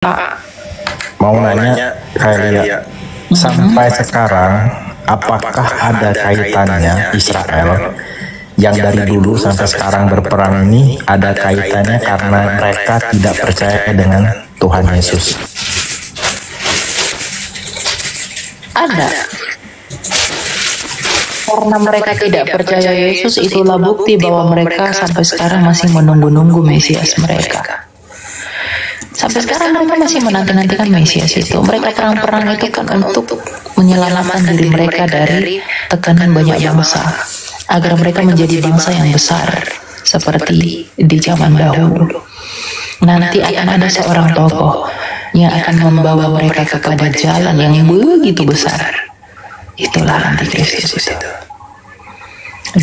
Mau nanya kayak sampai sekarang apakah ada kaitannya Israel yang dari dulu sampai sekarang berperang ini ada kaitannya karena mereka tidak percaya dengan Tuhan Yesus? Ada. Karena mereka tidak percaya Yesus, itulah bukti bahwa mereka sampai sekarang masih menunggu-nunggu Mesias mereka. Sampai sekarang mereka masih menanti-nantikan Mesias itu. Mereka perang-perang itu kan untuk menyelamatkan diri mereka dari tekanan banyak bangsa, agar mereka menjadi bangsa yang besar seperti di zaman dahulu. Nanti akan ada seorang tokoh yang akan membawa mereka kepada jalan yang begitu besar. Itulah Antikristus itu.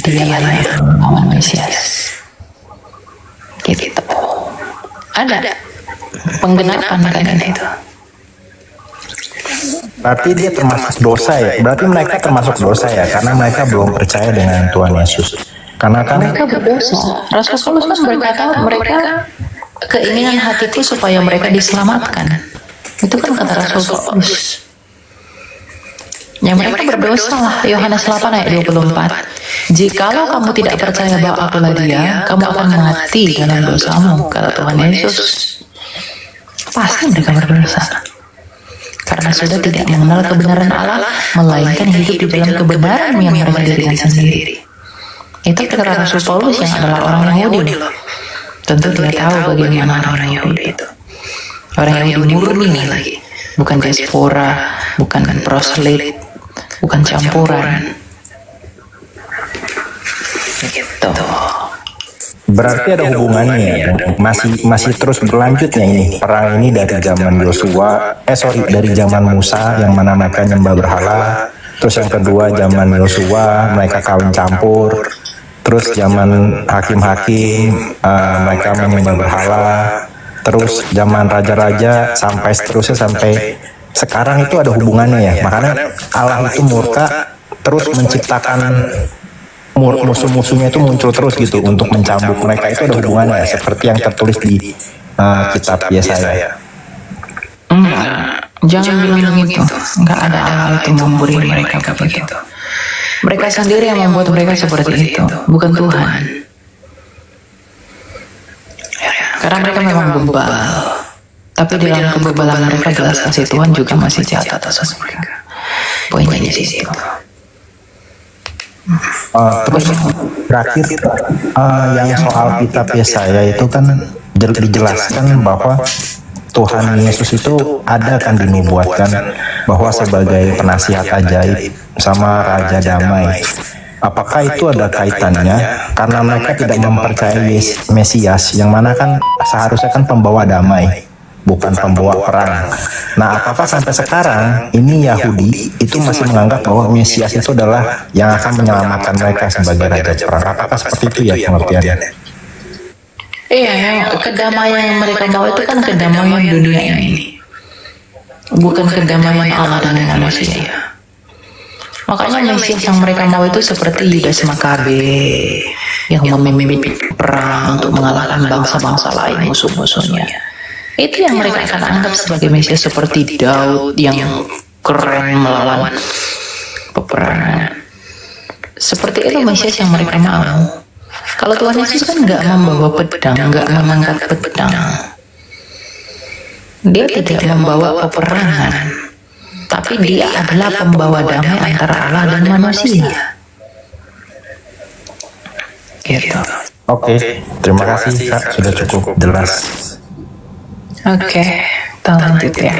Dia yang melawan Mesias. Gitu. Ada penggenapan kan itu. Berarti dia termasuk dosa ya? Berarti mereka termasuk dosa ya? Karena mereka belum percaya dengan Tuhan Yesus. Karena kan mereka berdosa. Rasul Paulus kan berkata mereka keinginan hatiku supaya mereka diselamatkan. Itu kan kata Rasul Paulus. Ya mereka berdosa lah. Yohanes 8 ayat 24. Jikalau kamu tidak percaya bahwa akulah dia, kamu akan mati dalam dosamu, kata Tuhan Yesus. Pasti mereka berdosa. Karena sudah tidak mengenal kebenaran Allah, melainkan hidup di dalam kebenaran yang mereka dirikan sendiri. Itu kata Rasul Paulus yang adalah orang Yahudi. Tentu dia tahu bagaimana orang Yahudi itu. Orang Yahudi murni lagi. Bukan diaspora, bukan proselyt, bukan campuran. Gitu. Berarti ada hubungannya ya, masih terus berlanjutnya ini perang ini dari zaman Yosua, dari zaman Musa yang mana mereka nyembah berhala, terus yang kedua zaman Yosua mereka kawin campur, terus zaman hakim-hakim mereka menyembah berhala, terus zaman raja-raja sampai seterusnya sampai sekarang itu ada hubungannya ya. Makanya Allah itu murka terus menciptakan musuh-musuhnya itu muncul terus gitu untuk mencambuk mereka. Itu ada hubungannya seperti yang tertulis di kitab Yesaya. Jangan bilang begitu. Enggak ada Allah itu memberi mereka begitu. Mereka sendiri yang membuat mereka seperti itu, bukan Tuhan. Karena mereka memang bebal. Tapi di dalam kebebalan mereka jelas kasih Tuhan juga masih jahat atas mereka. Poinnya di situ. Terus terakhir yang soal kitab Yesaya itu kan dijelaskan bahwa Tuhan Yesus itu ada kan dinubuatkan bahwa sebagai penasihat ajaib sama Raja Damai. Apakah itu ada kaitannya karena mereka tidak mempercayai Mesias yang mana kan seharusnya kan pembawa damai, bukan pembawa perang. Nah, apakah sampai sekarang ini Yahudi itu masih menganggap bahwa Mesias itu adalah yang akan menyelamatkan mereka sebagai raja perang? Apakah seperti itu ya pengertiannya? Iya, kedamaian yang mereka mau itu kan kedamaian dunia ini, bukan kedamaian Allah dan manusia. Makanya Mesias yang mereka mau itu seperti Yudas Makabe yang memimpin perang untuk mengalahkan bangsa-bangsa lain musuh-musuhnya. Itu yang mereka akan anggap sebagai Mesias, seperti Daud yang keren melawan peperangan. Seperti itu Mesias yang mereka mau. Kalau Tuhan Yesus kan nggak membawa pedang, nggak mengangkat pedang. Dia tidak membawa peperangan, tapi dia adalah pembawa damai antara Allah dan manusia. Gitu. Oke, terima kasih Kak, sudah cukup jelas. Oke, kita lanjut ya.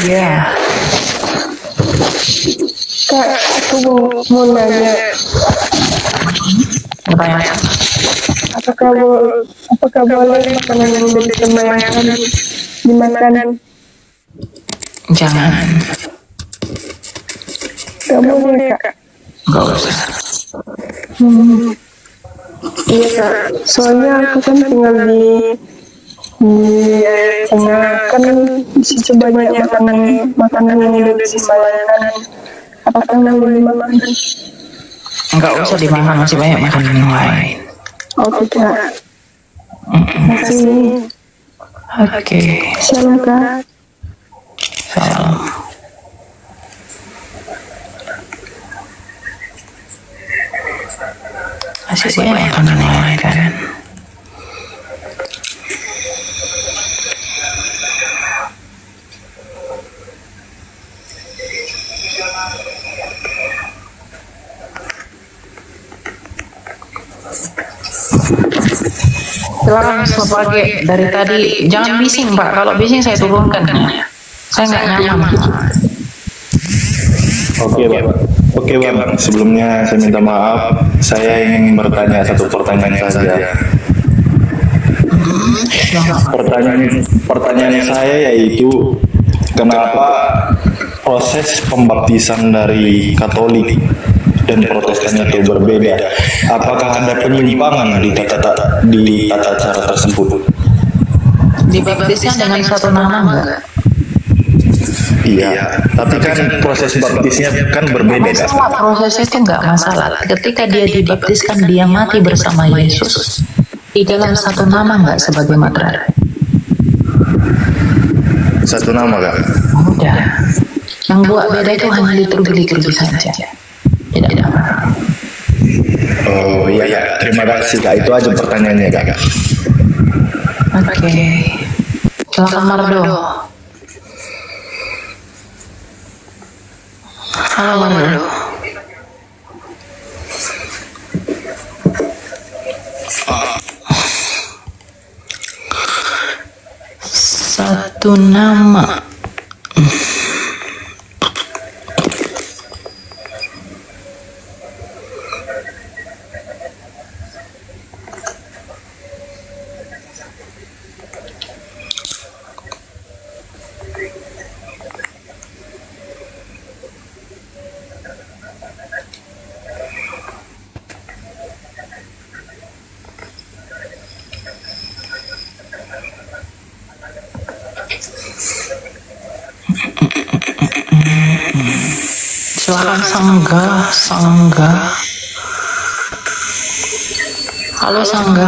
Ya. Kak, aku mau nanya. Apa ya? Apakah boleh makanan yang disemayangkan dimakan? Jangan. Gak boleh, Kak. Gak usah. Iya, Kak. Soalnya aku kan tinggal di tengah, kan di situ banyak makanan yang disemayangkan. Apakah boleh dimakan? Enggak usah dimakan, masih banyak makanan yang lain. Oke, Kak. Makasih. Oke. Shalom, Kak. Salam. Masih banyak makanan yang lain kan. Silakan selamat pagi. Dari tadi jangan bising Pak. Kalau bising saya turunkan. Saya nggak nyaman. Oke Bang. Sebelumnya saya minta maaf. Saya ingin bertanya satu pertanyaan saja. Pertanyaan saya yaitu kenapa proses pembaptisan dari Katolik dan Protestan itu berbeda? Apakah ada penyimpangan di tata cara tersebut? Dibaptiskan dengan satu nama enggak? Iya, tapi kan proses baptisnya kan berbeda. Masalah proses itu enggak masalah. Ketika dia dibaptiskan, dia mati bersama Yesus di dalam satu nama enggak sebagai materai? Satu nama Kak? Udah. Yang buat beda itu hanya liturgi saja. Tidak apa. Oh iya, terima kasih Kak. Itu aja pertanyaannya Kak. Oke. Silakan Mardo. Halo Mardo. Satu nama. Silakan Sangga. Halo Sangga.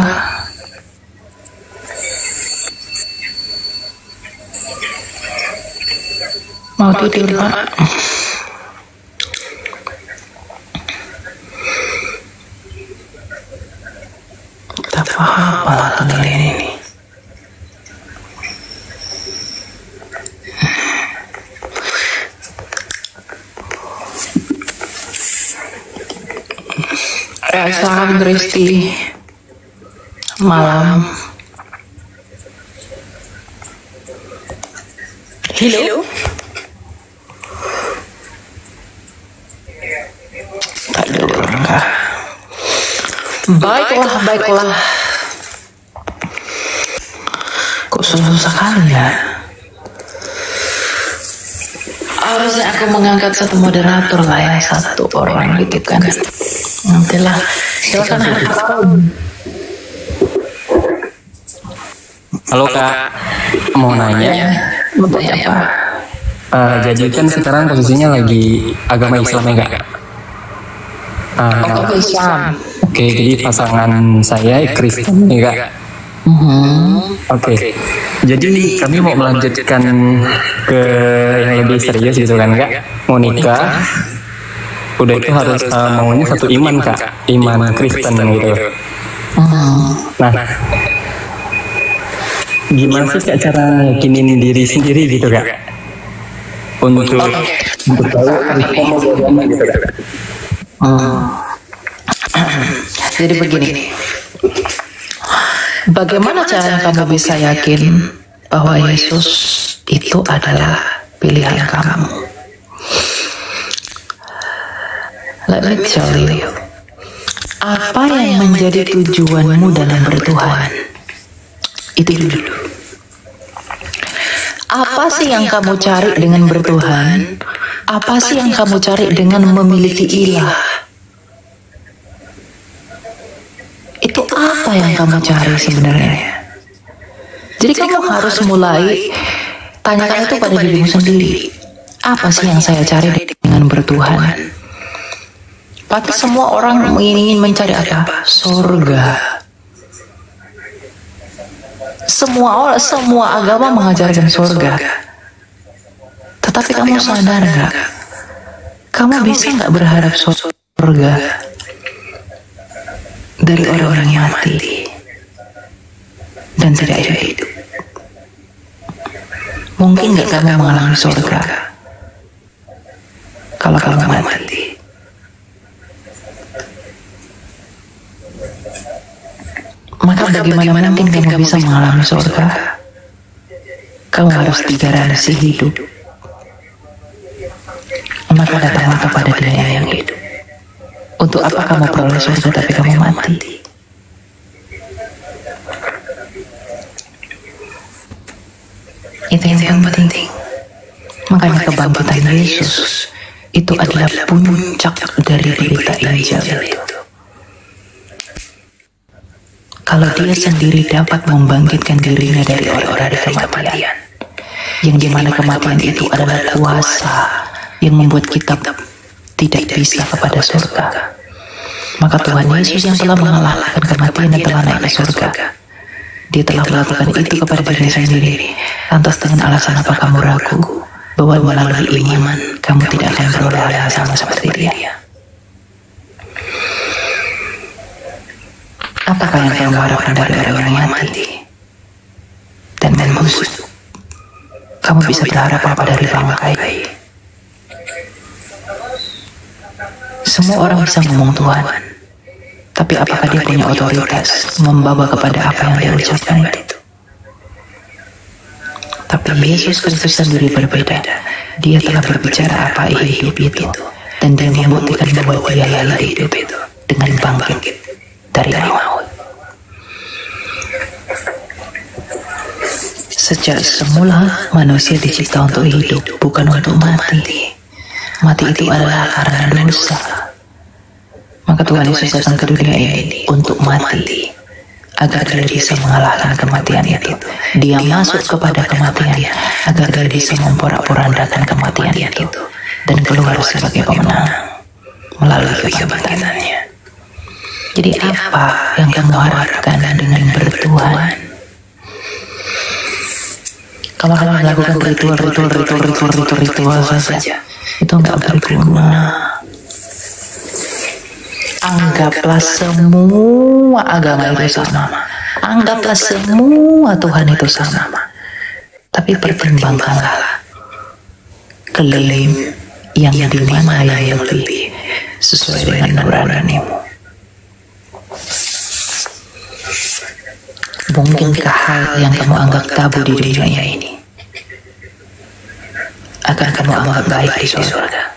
Mau tidur Pak? Tak paham malah tenggelam ini. Salam Kristi. Malam. Halo. Baiklah. Kok susah sekali ya? Harusnya aku mengangkat satu moderator lah ya, satu orang gitu kan. Nantilah. Silakan. Halo Kak, mau nanya. Mau tanya apa? Jadi kan sekarang posisinya lagi agama Islam ya Kak? Islam. Oke, jadi pasangan saya Kristen ya Kak? Oke. Jadi kami mau melanjutkan ke yang lebih serius gitu kan Kak? Mau nikah. Udah itu harus maunya satu iman Kak, iman Kristen gitu. Nah, gimana sih Kak cara yakinin diri sendiri gitu Kak? Untuk tahu mau beragama gitu Kak. Jadi begini. Bagaimana cara kamu bisa yakin bahwa Yesus itu adalah pilihan kamu? Let me tell you. Apa yang menjadi tujuanmu dalam bertuhan? Itu dulu. Apa sih yang kamu cari dengan bertuhan? Apa sih yang kamu cari dengan memiliki ilah? Itu apa yang kamu cari sebenarnya? Jadi kamu harus mulai tanyakan itu pada dirimu sendiri. Apa sih yang saya cari dengan bertuhan? Pasti semua orang ingin mencari apa? Surga. Semua agama mengajarkan surga. Tetapi kamu sadar nggak? Kamu bisa nggak berharap surga dari orang-orang yang mati dan tidak hidup? Mungkin nggak kamu mengalami surga kalau kamu mati? Maka bagaimana mungkin kamu bisa mengalami surga? Kamu harus digaransi hidup. Maka datanglah kepada Dia yang hidup. Untuk apa kamu peroleh surga tapi kamu mati? Itu yang penting. Makanya kebangkitan Yesus itu adalah puncak dari berita Injil itu. Kalau Dia sendiri dapat membangkitkan dirinya dari orang-orang kematian, yang dimana kematian itu adalah kuasa yang membuat kita tidak bisa kepada surga, maka Tuhan Yesus yang telah mengalahkan kematian dan telah naik ke surga, Dia telah melakukan itu kepada diri sendiri. Lantas dengan alasan apa kamu ragu bahwa melalui iman kamu tidak akan beroleh hal yang sama seperti Dia? Apakah yang kamu harapkan dari orang yang mati dan membusuk? Kamu bisa berharap apa dari bangkai? Semua orang bisa ngomong Tuhan, tapi apakah dia punya otoritas membawa kepada apa yang dia ucapkan itu? Tapi Yesus Kristus sendiri berbeda. Dia telah berbicara apa hidup itu, dan Dia membuktikan bahwa Dia hidup itu dengan bangkit dari maut. Sejak semula manusia dicipta untuk hidup, bukan untuk mati. Mati itu adalah karena dosa. Maka Tuhan Yesus datang ke dunia ini untuk mati, agar Dia bisa mengalahkan kematian itu. Dia masuk kepada kematian agar Dia bisa memporak-porandakan kematian itu dan keluar sebagai pemenang melalui kebangkitannya. Jadi apa yang kamu harapkan dengan bertuhan? Kalau kamu melakukan ritual saja, itu nggak berguna. Anggaplah semua agama itu sama. Anggaplah semua Tuhan itu sama. Tapi pertimbangkanlah klaim yang dimana yang lebih sesuai dengan nuranimu. Mungkinkah hal yang kamu anggap tabu di dunia ini akan kamu anggap baik di surga?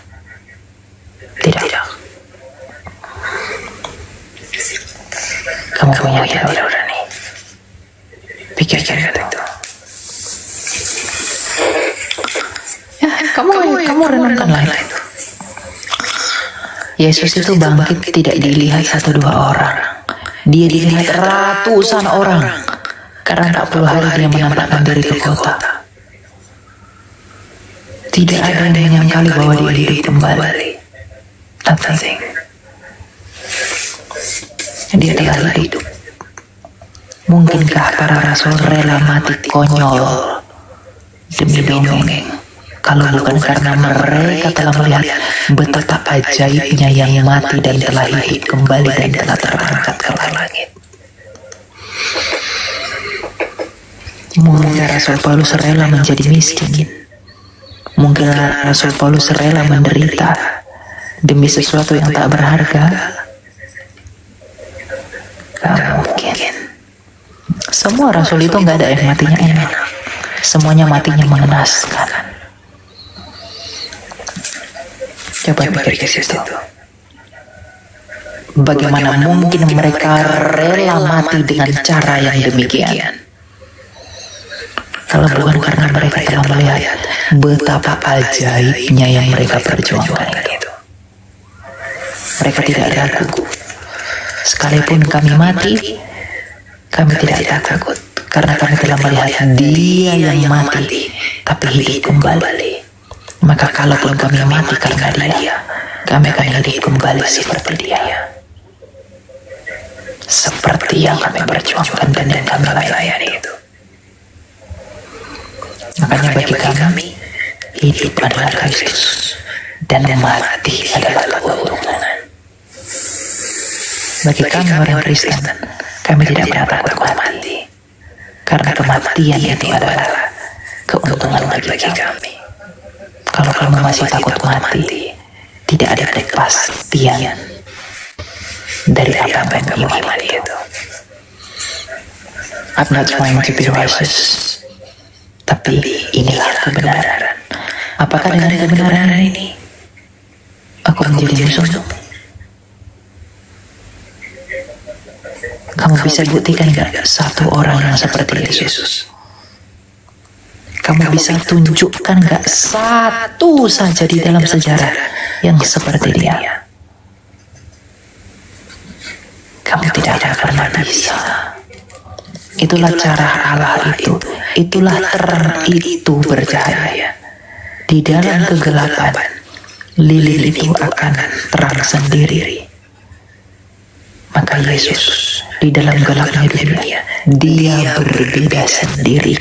Tidak. Kamu punya hati nurani. Pikirkan itu. Ya, kamu renungkanlah itu. Yesus itu bangkit tidak dilihat 1-2 orang. Dia dilihat ratusan orang karena 40 hari Dia menampakkan diri ke kota. Tidak ada yang menyangkali bahwa Dia hidup kembali. Nothing. Dia telah hidup. Mungkinkah para rasul rela mati konyol demi dongeng? Kalau bukan karena mereka telah melihat betapa ajaibnya yang mati dan telah hidup kembali dan telah terangkat ke langit. Mungkin Rasul Paulus rela menjadi miskin. Mungkin Rasul Paulus rela menderita demi sesuatu yang tak berharga. Gak mungkin. Semua rasul itu gak ada yang matinya enak. Semuanya matinya mengenaskan. Coba pikir ke situ. Bagaimana mungkin mereka rela mati dengan cara yang demikian? Kalau bukan karena mereka telah melihat betapa ajaibnya yang mereka perjuangkan itu. Mereka tidak ragu. Sekalipun kami mati, kami tidak takut. Karena kami telah melihat Dia yang mati, tapi hidup kembali. Maka kalaupun kami mati karena Dia, kami akan hidup kembali seperti Dia. Seperti yang kami perjuangkan dan yang kami layani itu. Makanya bagi kami, hidup adalah Kristus dan mati adalah keuntungan. Bagi kami orang Kristen, kami tidak pernah takut mati. Karena kematian itu adalah keuntungan bagi kami. Kalau kamu masih takut mati, tidak ada kepastian dari apa yang kamu imani itu. I'm not trying to be righteous, tapi inilah kebenaran. Apakah dengan kebenaran ini aku menjadi musuhmu? Kamu bisa buktikan gak satu orang yang seperti Yesus? Kamu bisa tunjukkan gak satu saja di dalam sejarah yang seperti Dia? Kamu tidak akan pernah bisa. Itulah cara Allah itu. Itulah terang itu bercahaya. Di dalam kegelapan, lilin itu akan terang sendiri. Maka Yesus di dalam gelapnya dunia, Dia berbeda sendiri.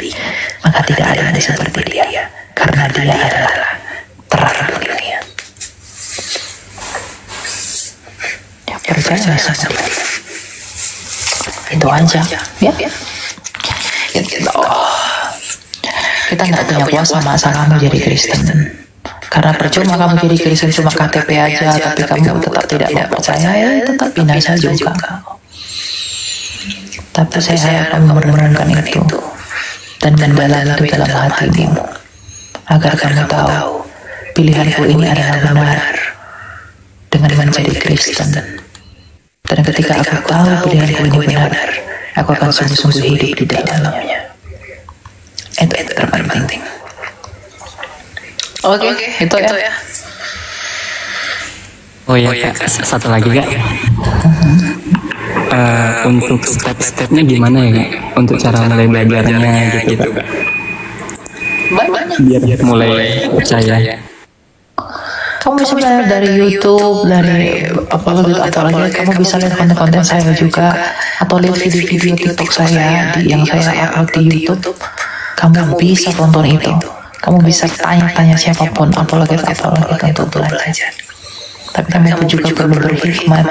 Maka tidak ada yang seperti Dia, karena Dia adalah terang dunia. Percaya sama Dia. Itu aja, ya. Kita nggak punya kuasa masa kamu jadi Kristen. Karena percuma kamu jadi Kristen cuma KTP aja, tapi kamu tetap tidak mau percaya, ya tetap binasa juga. Tapi saya akan merenungkan itu dan mendalami itu dalam hatimu, agar kamu tahu pilihanku ini adalah benar dengan menjadi Kristen. Dan ketika aku tahu pilihanku ini benar, aku akan sungguh-sungguh hidup di dalamnya. Itu terpenting. Oke, itu ya. Oh ya, Kak, satu lagi Kak. Untuk step-stepnya gimana ya Kak? Untuk cara mulai belajarnya gitu Kak. Biar mulai percaya. Kamu bisa belajar dari YouTube, dari apalagi kamu bisa lihat konten-konten saya juga, atau lihat video-video TikTok saya yang saya upload di YouTube. Kamu bisa tonton itu. Kamu bisa tanya-tanya siapapun, apalagi untuk belajar. Tapi kamu itu juga perlu berhikmat.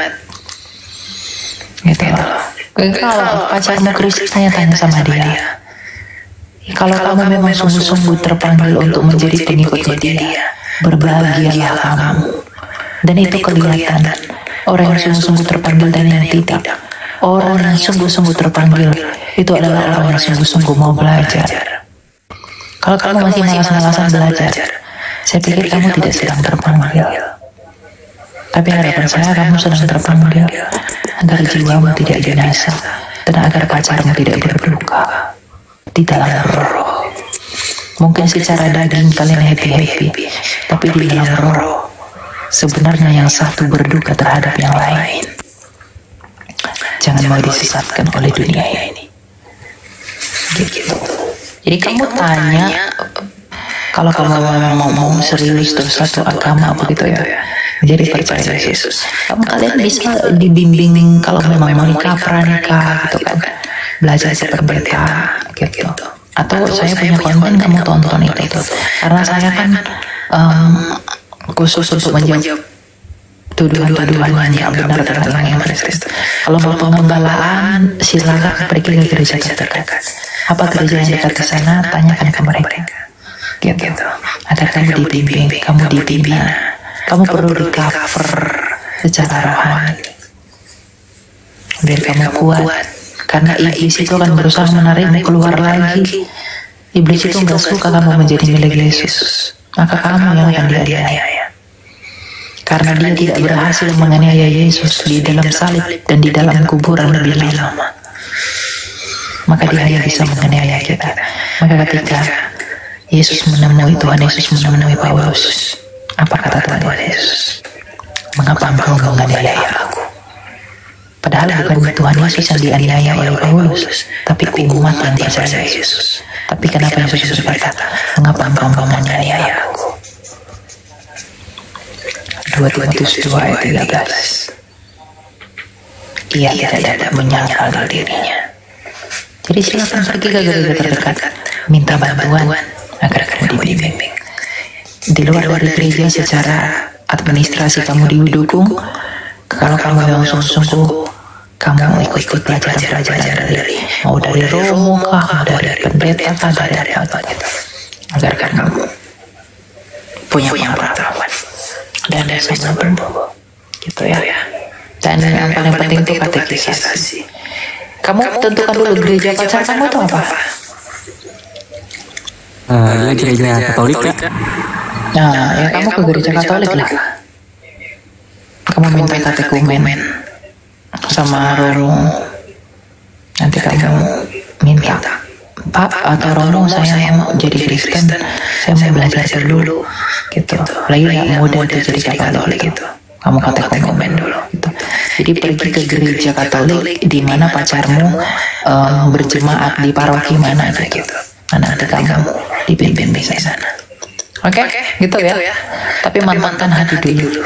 Gitu loh. Kalau pacarmu Kristus, tanya-tanya sama dia. Kalau kamu memang sungguh-sungguh terpanggil untuk menjadi pengikutnya Dia, berbahagialah kamu. Dan itu kelihatan. Orang yang sungguh-sungguh terpanggil dan yang tidak. Orang yang sungguh-sungguh terpanggil itu adalah orang yang sungguh-sungguh mau belajar. Kalau kamu masih malas-malasan belajar, saya pikir kamu tidak sedang terpanggil. Tapi harapan saya kamu sedang terpanggil agar jiwamu tidak binasa dan agar pacarmu tidak berduka di dalam roh. Mungkin secara daging kalian happy-happy, tapi di dalam roh sebenarnya yang satu berduka terhadap yang lain. Jangan mau disesatkan oleh dunia ini. Gitu. Jadi kamu tanya, kalau kamu memang mau serius terus satu agama begitu ya, jadi percaya Yesus. Kalian bisa dibimbing kalau memang mau nikah pranikah gitu kan, belajar ke pendeta gitu. Atau saya punya konten kamu tonton itu. Karena saya kan khusus untuk menjawab tuduhan-tuduhan yang benar tentang yang Kristen. Kalau mau pengembalaan, silakan pergi ke gereja terdekat. Apa gereja yang dekat ke sana, tanyakan ke mereka. Gitu. Agar kamu dibimbing, kamu dibina. Kamu perlu di-cover secara rohani. Biar kamu kuat. Karena iblis itu akan berusaha menarikmu keluar lagi. Iblis itu nggak suka kamu menjadi milik Yesus. Maka kamu yang akan dianiaya. karena dia tidak berhasil menganiaya Yesus di dalam salib dan di dalam kuburan lebih lama, maka dia hanya bisa menganiaya kita. Maka ketika Tuhan Yesus menemui Paulus, apa kata Tuhan Yesus? Mengapa engkau menganiaya aku? Padahal bukan Tuhan Yesus yang dianiaya oleh Paulus, tapi umat yang percaya Yesus. Tapi kenapa Yesus berkata, mengapa engkau menganiaya aku? 2 Timotius 2 ayat 13. Ia tidak dapat menyangkal dirinya. Jadi silakan pergi ke gereja terdekat, minta bantuan agar kamu dibimbing. Di luar dari gereja secara administrasi kamu didukung. Kalau kamu memang sungguh-sungguh, kamu ikut pelajaran dari mau dari Romo kah, mau dari pendeta kah, dari apa gitu, agar kamu punya pengetahuan dan sama berbohong gitu ya. Dan yang paling penting itu katekisasi. Kamu tentukan dulu gereja pacar kamu itu apa? Gereja Katolik, Kak. Nah, ya kamu ke gereja Katolik lah. Kamu minta katekumen sama Romo. Nanti kamu minta, Pak atau Romo, saya mau jadi Kristen, saya mau belajar dulu gitu. Lagi nggak mudah tuh jadi Katolik gitu. Kamu katekumen dulu gitu. Jadi pergi ke gereja Katolik di mana pacarmu berjemaat di paroki mana gitu. Nanti kamu dibimbing di sana. Oke, gitu ya. Tapi mantapkan hati dulu.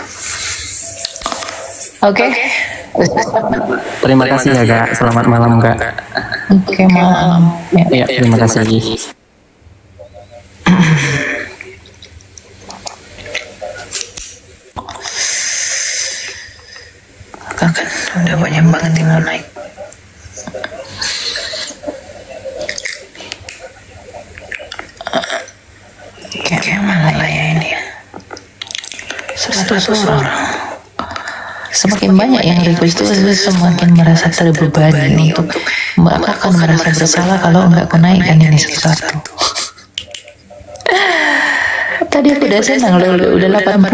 Oke. Terima kasih ya, Kak. Selamat malam, Kak. Oke, malam. Ya, terima kasih. Kan udah banyak banget yang mau naik. Kayak malah ya ini. 100 orang. Semakin banyak yang request itu, semakin merasa terbebani untuk akan merasa bersalah kalau enggak aku naikkan ini satu-satu. Tadi aku udah senang loh, udah 80.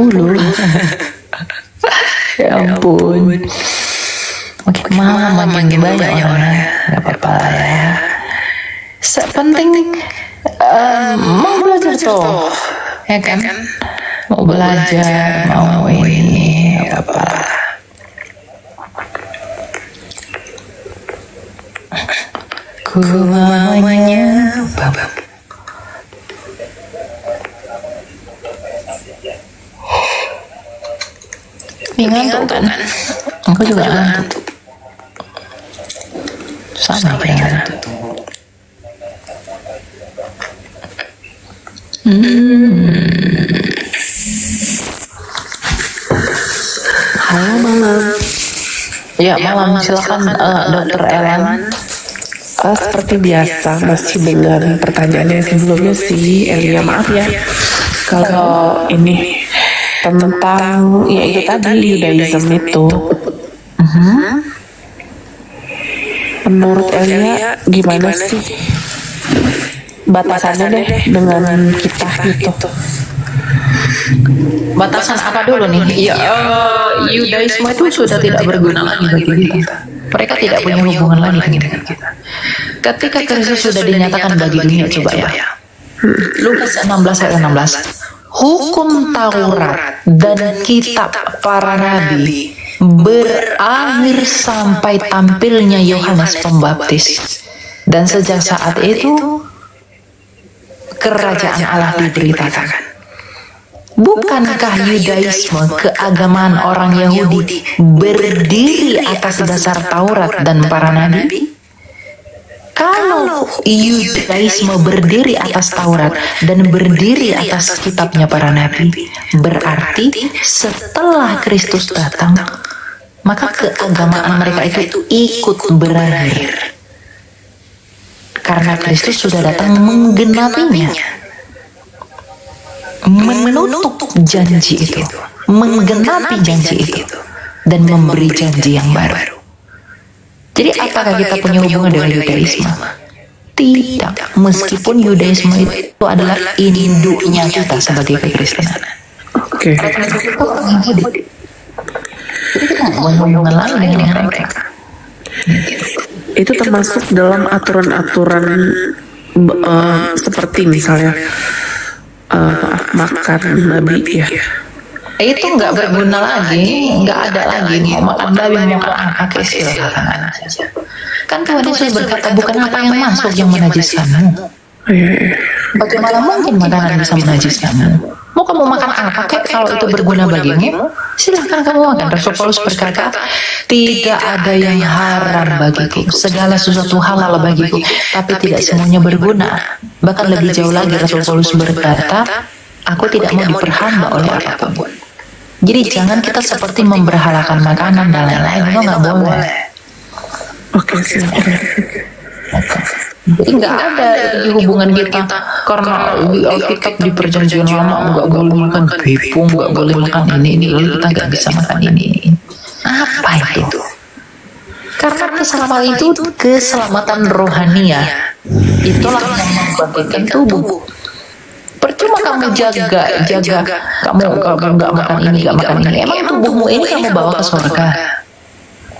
Ya ampun. Makin makin banyak orang, nggak apa-apa lah ya. Penting mau belajar tuh, ya kan? Mau belajar, mau ini, nggak apa-apa. Ku mamanya babam. Ngantuk kan? Aku juga ngantuk. Sama kayak ngantuk. Halo malam. Ya malam, silakan Dokter Ellen. Seperti biasa masih dengan pertanyaannya sebelumnya sih Elia, maaf ya kalau ini tentang ya itu tadi Yudaism itu. Menurut Elia gimana sih batasannya deh dengan kita gitu? Batasan apa dulu nih? Ya, Yudaisme itu sudah tidak berguna lagi bagi kita. Mereka tidak punya hubungan lagi dengan kita. Ketika Kristus sudah dinyatakan bagi dunia, coba ya. Lukas 16 ayat 16. Hukum Taurat dan kitab para nabi berakhir sampai tampilnya Yohanes Pembaptis. Dan sejak saat itu kerajaan Allah diberitakan. Bukankah Yudaisme, keagamaan orang Yahudi, berdiri atas dasar Taurat dan para nabi? Kalau Yudaisme berdiri atas Taurat dan berdiri atas kitabnya para nabi, berarti setelah Kristus datang, maka keagamaan mereka itu ikut berakhir. Karena Kristus sudah datang menggenapinya. Menutup janji itu, menggenapi janji itu, dan memberi janji yang baru. Jadi apakah kita punya hubungan dengan Yudaisme? Tidak, meskipun Yudaisme itu adalah induknya kita sebagai kekristenan. Oke. Jadi kita nggak mau hubungan lagi dengan mereka. Itu termasuk dalam aturan-aturan seperti misalnya makan babi ya. Itu nggak berguna lagi, nggak ada lagi mau makan babi, mau makan apa, silakan saja. Kan Tuhan Yesus berkata, bukan apa yang masuk yang menajiskanmu. Bagaimana mungkin makanan bisa menajiskanmu? Mau kamu makan apa kek kalau itu berguna bagimu? Silahkan kamu makan. Rasul Paulus berkata, tidak ada yang haram bagiku, segala sesuatu halal bagiku, tapi tidak semuanya berguna. Bahkan lebih jauh lagi Rasul Paulus berkata, aku tidak mau diperhamba oleh apapun. Jadi jangan kita seperti memberhalakan makanan dan lain-lain, itu nggak boleh. Oke, silakan. Jadi nggak ada di hubungan kita, karena di Alkitab di perjanjian lama nggak boleh makan bepung, nggak boleh makan ini, lalu kita nggak bisa makan ini. Apa itu? Karena keselamatan rohania itulah yang membangkitkan tubuh. Percuma kamu jaga, kamu nggak makan ini, nggak makan ini. Emang tubuhmu ini kamu bawa ke surga?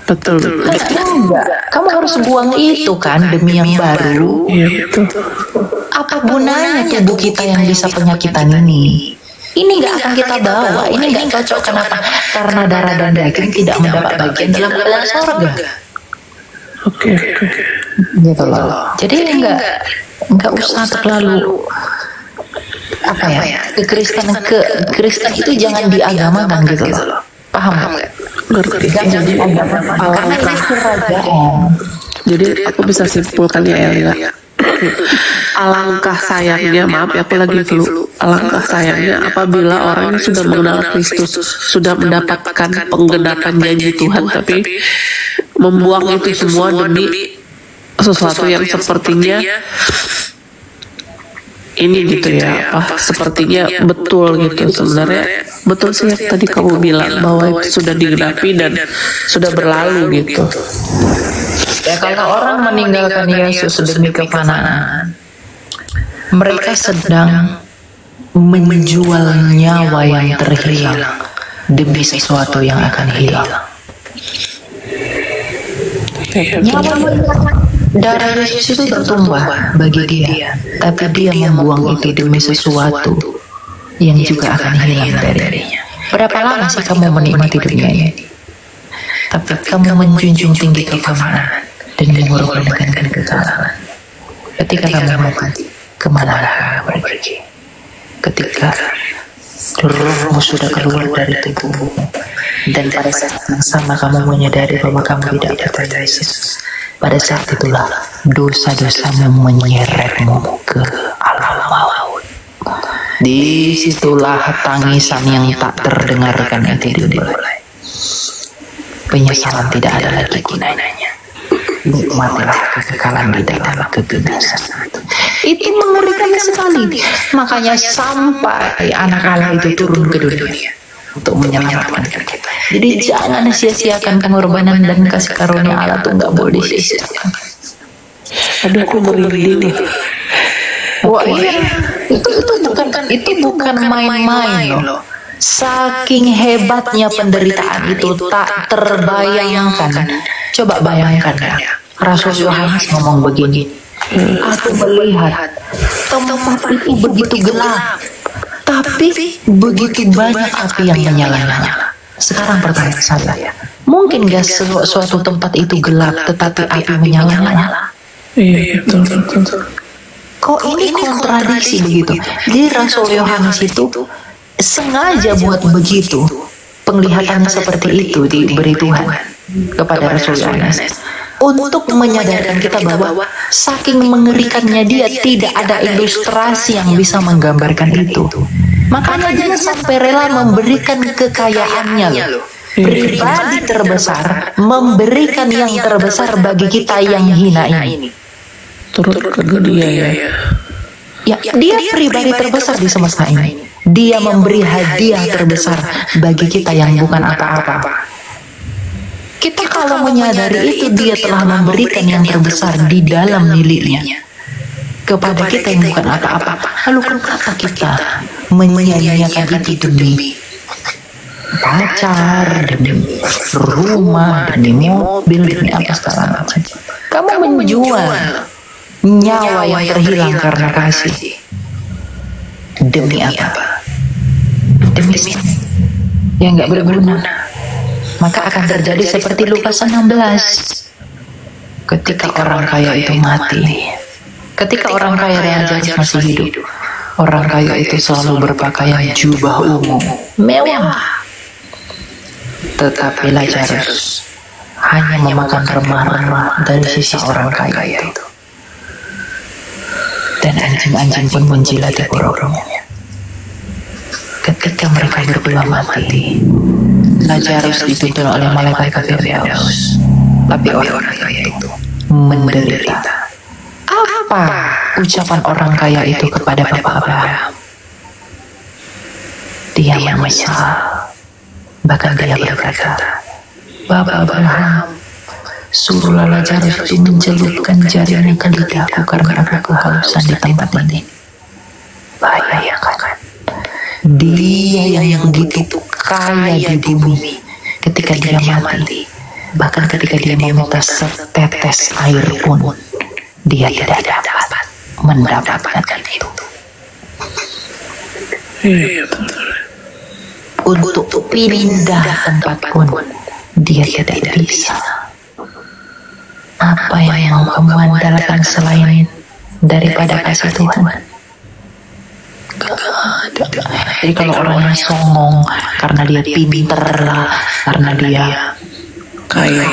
Betul. Enggak, kamu harus buang itu kan demi yang baru. Iya betul. Apa gunanya tubuh kita yang bisa penyakitan ini? Ini nggak akan kita bawa. Ini nggak cocok. Kenapa? Karena darah dan daging tidak mendapat bagian dalam kerajaan surga. Oke. Gitu loh. Jadi nggak usah terlalu apa ya? Kristen itu jangan diagamakan gitu loh. Paham nggak? Ngerti. Jangan diagamakan. Karena ini kerajaan. Jadi aku bisa simpulkan ya Elia. Alangkah sayangnya, maaf ya aku lagi flu. Alangkah sayangnya apabila orang yang sudah mengenal Kristus, sudah mendapatkan penggenapan janji Tuhan, tapi membuang itu semua demi sesuatu yang sepertinya ini gitu ya, sepertinya betul gitu. Sebenarnya betul sih yang tadi kamu bilang bahwa itu sudah digenapi dan sudah berlalu gitu. Ya kalau orang meninggalkan Yesus demi kefanaan, mereka sedang menjual nyawa yang terhilang demi sesuatu yang akan hilang. Nyawa darah Yesus itu bertumbah bagi dia, tapi dia membuang itu demi sesuatu yang juga akan hilang darinya. Berapa lama sih kamu menikmati dunia ini? Tapi kamu menjunjung tinggi kefanaan dan mengorbankan kekalahan. Ketika kamu mati, kemana kamu pergi? Ketika rohmu sudah keluar dari tubuhmu, dan pada saat yang sama kamu menyadari bahwa kamu tidak percaya Yesus, pada saat itulah dosa-dosamu menyeretmu ke alam maut. Disitulah tangisan yang tak terdengarkan itu dimulai. Penyesalan tidak ada lagi gunanya. Nikmatilah kekekalan di dalam kebinasan. Itu mengerikan sekali. Makanya sampai anak Allah itu turun ke dunia untuk menyelamatkan kita. Jadi jangan sia-siakan pengorbanan dan kasih karunia Allah, tuh nggak boleh sia-siakan. Aduh aku merinding nih. Wah iya, itu bukan main-main loh. Saking hebatnya penderitaan itu tak terbayangkan. Coba bayangkan ya, Rasul Yohanes ngomong begini, aku melihat tempat itu begitu gelap, tapi begitu banyak api yang menyala-nyala. Sekarang pertanyaan saya, mungkin gak suatu tempat itu gelap tetapi api menyala-nyala? Iya betul. Kok ini kontradiksi begitu? Jadi Rasul Yohanes itu sengaja buat begitu, penglihatannya seperti itu diberi Tuhan kepada Rasul Yohanes untuk menyadarkan kita bahwa saking mengerikannya dia, tidak ada ilustrasi yang bisa menggambarkan itu. Makanya dia sampai rela memberikan kekayaannya loh, pribadi terbesar, memberikan yang terbesar bagi kita yang hina ini. Turut ke dunia ya. Ya, dia pribadi terbesar di semesta ini. Dia memberi hadiah terbesar bagi kita yang bukan apa-apa. Kita kalau menyadari itu, dia telah memberikan yang terbesar di dalam miliknya kepada kita yang bukan apa-apa. Lalu kenapa kita menyanyiakan itu demi pacar, demi rumah, demi mobil, demi apa segala macam. Kamu menjual nyawa yang terhilang karena kasih. Demi apa? Demi yang nggak berguna. Maka akan terjadi seperti Lukas 16. Ketika orang kaya itu mati, ketika orang kaya Lazarus masih hidup, orang kaya itu selalu berpakaian jubah ungu mewah, tetapi Lazarus hanya memakan remah-remah dari sisa orang kaya itu. Dan anjing-anjing pun menjilati porok-poroknya. Ketika mereka berdua mati, Lazarus dituntun oleh malaikat Firdaus, tapi orang kaya itu menderita. Apa ucapan orang kaya itu kepada Bapak Abraham? Dia menyesal. Bahkan dia berkata, Bapak Abraham, suruhlah Lazarus itu mencelupkan jarinya ke lidahku karena aku kehausan di tempat ini. Bayangkan, dia yang begitu kaya di bumi, ketika dia mati, bahkan ketika dia meminta setetes air pun, dia tidak dapat mendapatkan itu. Untuk pindah tempat pun, dia tidak bisa. Apa yang mau kamu andalkan selain daripada kasih Tuhan? Jadi kalau orangnya songong karena dia pinter lah, karena dia kaya,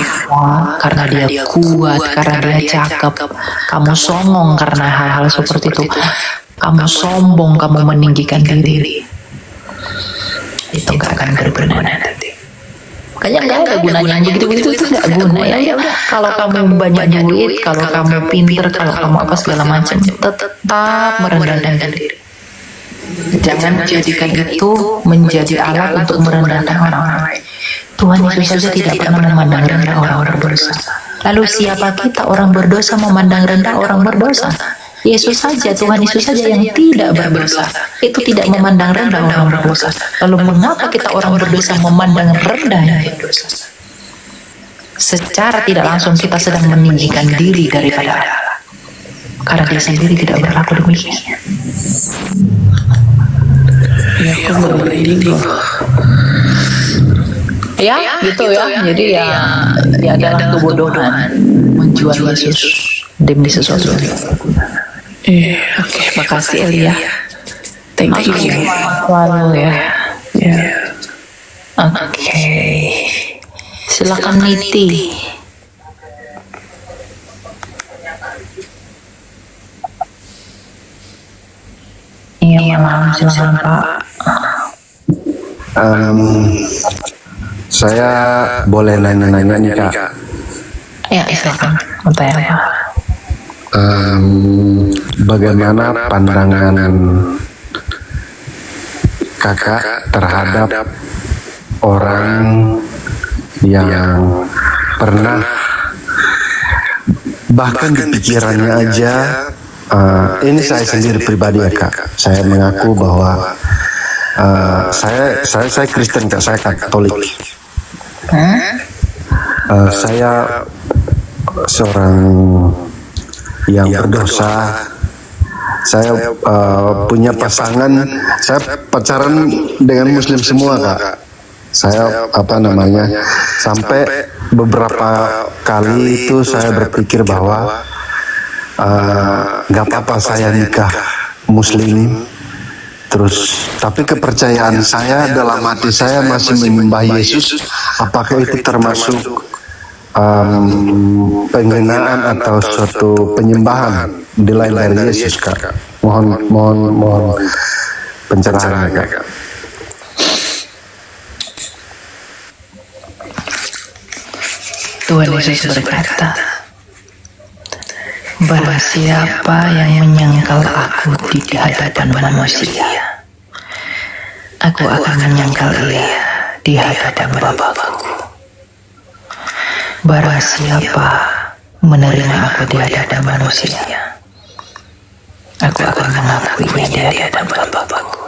karena dia kuat, karena dia cakep, kamu songong karena hal-hal seperti itu, kamu sombong, kamu meninggikan diri, itu gak akan berguna nanti. Makanya gak ada gunanya yang begitu-begitu, itu gak guna. Ya udah, kalau kamu banyak duit, kalau kamu pinter, kalau kamu apa segala macam, tetap merendahkan diri. Jangan jadikan itu menjadi alat untuk merendahkan orang lain. Tuhan Yesus saja tidak pernah memandang rendah orang berdosa. Lalu siapa kita orang berdosa memandang rendah orang berdosa? Yesus saja, Tuhan Yesus saja yang tidak berdosa, itu tidak memandang rendah orang berdosa. Lalu mengapa kita orang berdosa memandang rendah yang berdosa? Secara tidak langsung kita sedang meninggikan diri daripada Allah, karena dia sendiri tidak berlaku demikian. Ya, aku merinding. Ya, gitu ya. Jadi ya, dia adalah kebodohan menjual Yesus demi sesuatu. Oke, makasih Elia. Thank you. Lalu ya. Ya. Oke. Silakan Niti. Iya, malam, silakan Pak. Saya boleh nanya-nanya nih Kak. Ya, silakan. Bertanya Pak. Bagaimana pandangan Kakak terhadap orang yang pernah bahkan di pikirannya aja, ini saya sendiri pribadi ya Kak, saya mengaku bahwa saya Kristen Kak, saya Katolik. Saya seorang yang berdosa. Saya punya pasangan, saya pacaran dengan Muslim semua Kak. Saya sampai beberapa kali itu saya berpikir bahwa nggak apa-apa saya nikah Muslim. Terus, tapi kepercayaan saya dalam hati saya masih menyembah Yesus. Apakah itu termasuk penghinaan atau suatu penyembahan di lain dari Yesus Kak? Mohon pencerahan Kak. Tuhan Yesus berkata, barang siapa yang menyangkal aku di hadapan manusia, aku akan menyangkal ia di hadapan Bapa-Ku. Barang siapa menerima aku di hadapan manusia, aku akan mengakuinya di hadapan Bapa-Ku.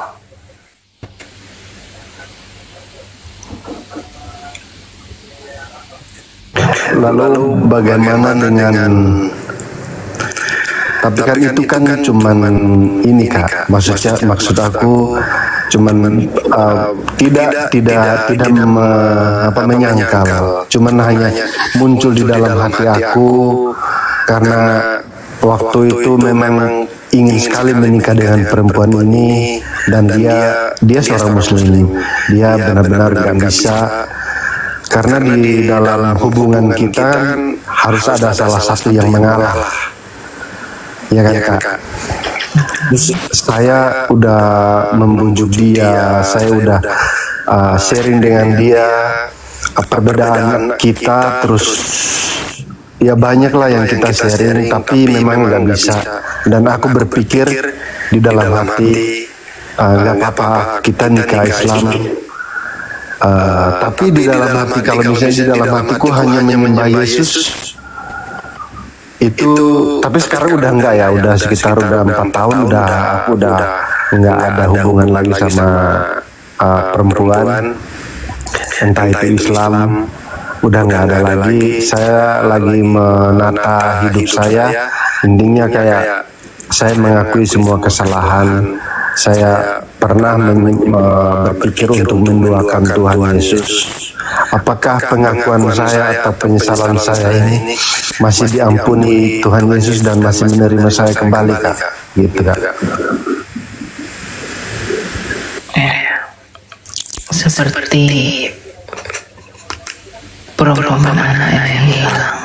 Lalu bagaimana dengan, tapi kan itu kan cuman ini Kak, maksud aku cuman tidak menyangkal, cuman hanya muncul di dalam hati aku karena waktu itu memang ingin sekali menikah dengan perempuan ini, dan dia seorang muslim, dia benar-benar gak bisa, karena di dalam hubungan kita kan harus ada salah satu yang mengalah, ya kan Kak? Saya udah membujuk dia, saya udah sharing dengan dia perbedaan kita, terus ya banyak lah yang kita sharing, tapi memang nggak bisa. Dan aku berpikir di dalam hati, nggak apa-apa kita nikah Islam. Tapi di dalam hati, kalau misalnya di dalam hatiku hanya menyembah Yesus, itu, tapi sekarang udah enggak ya, udah sekitar 4 tahun aku udah nggak ada hubungan lagi sama perempuan, entah itu Islam, udah nggak ada lagi. Saya lagi menata hidup saya, intinya kayak saya mengakui semua kesalahan. Saya pernah berpikir untuk menduakan Tuhan Yesus. Apakah pengakuan saya atau penyesalan saya ini masih diampuni Tuhan Yesus dan masih menerima saya kembali Kak? Gitu Kak. Seperti perumpamaan anak yang hilang.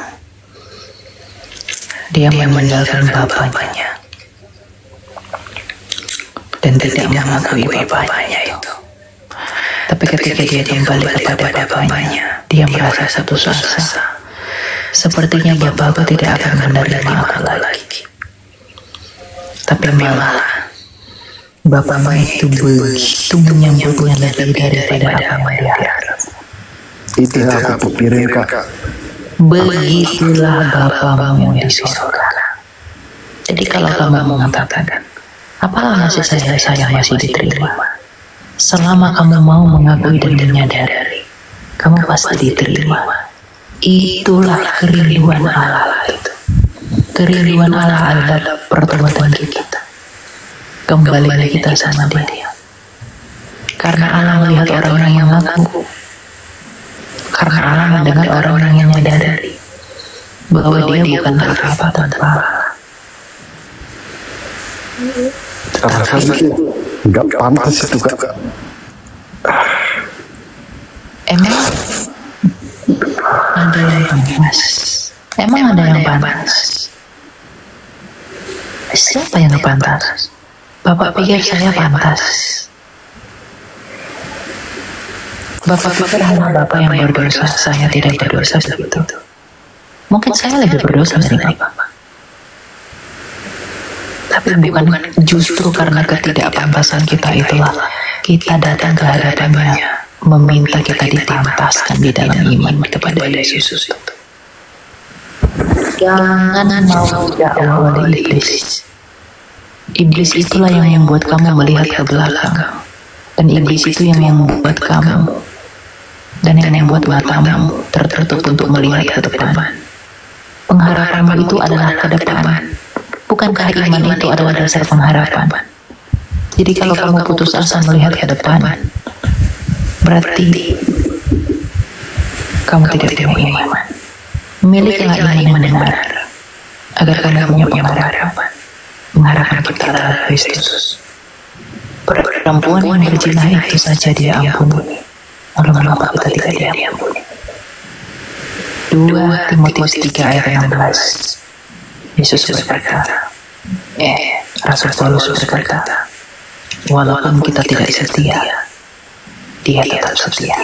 Dia meninggalkan bapaknya dan tidak mengakui bapaknya itu. Tapi ketika dia kembali kepada bapaknya, dia merasa satu asa. Sepertinya bapakku tidak akan menerima aku lagi. Tapi malah bapaknya itu begitu menyambutnya lebih daripada apa yang dia harap. Itu yang aku pikirin Kak. Begitulah Bapamu yang di surga. Jadi kalau kamu mengatakan, apalah masih saya masih diterima, selama kamu mau mengakui dan menyadari, kamu pasti diterima. Itulah kerinduan Allah itu. Kerinduan Allah adalah pertobatan kita. Kembali kita sama Dia. Karena Allah melihat orang yang mengaku. Karena Allah mendengar orang-orang yang menyadari bahwa dia bukan apa tanpa Allah. Rasanya nggak pantas itu Kak. Emang ada yang pantas? Emang ada yang pantas? Siapa yang pantas? Bapak pikir saya pantas? Bapak pikir hanya Bapak yang berdosa, saya tidak berdosa begitu. Mungkin saya lebih berdosa dari Bapak. Tapi bukan justru karena ketidakpantasan kita itulah kita datang ke hadapannya, meminta kita dipantaskan di dalam iman kepada Yesus itu. Jangan mau jauh dari iblis. Iblis itulah yang membuat kamu melihat ke belakang, dan iblis itu yang membuat kamu dan yang membuat matamu tertutup untuk melihat ke depan. Pengharapanmu itu adalah ke depan. Bukankah iman itu adalah dasar pengharapan? Jadi kalau kamu putus asa melihat ke depan, berarti kamu tidak punya iman. Milikilah iman yang mendengar, agar kamu punya pengharapan. Pengharapan kita adalah Kristus. Perempuan yang berzina itu saja dia ampuni. Lalu mengapa kita tidak diampuni? 2 Timotius 3 ayat 16. Yesus berkata, Rasul Paulus berkata, walaupun kita tidak setia, Dia tetap setia.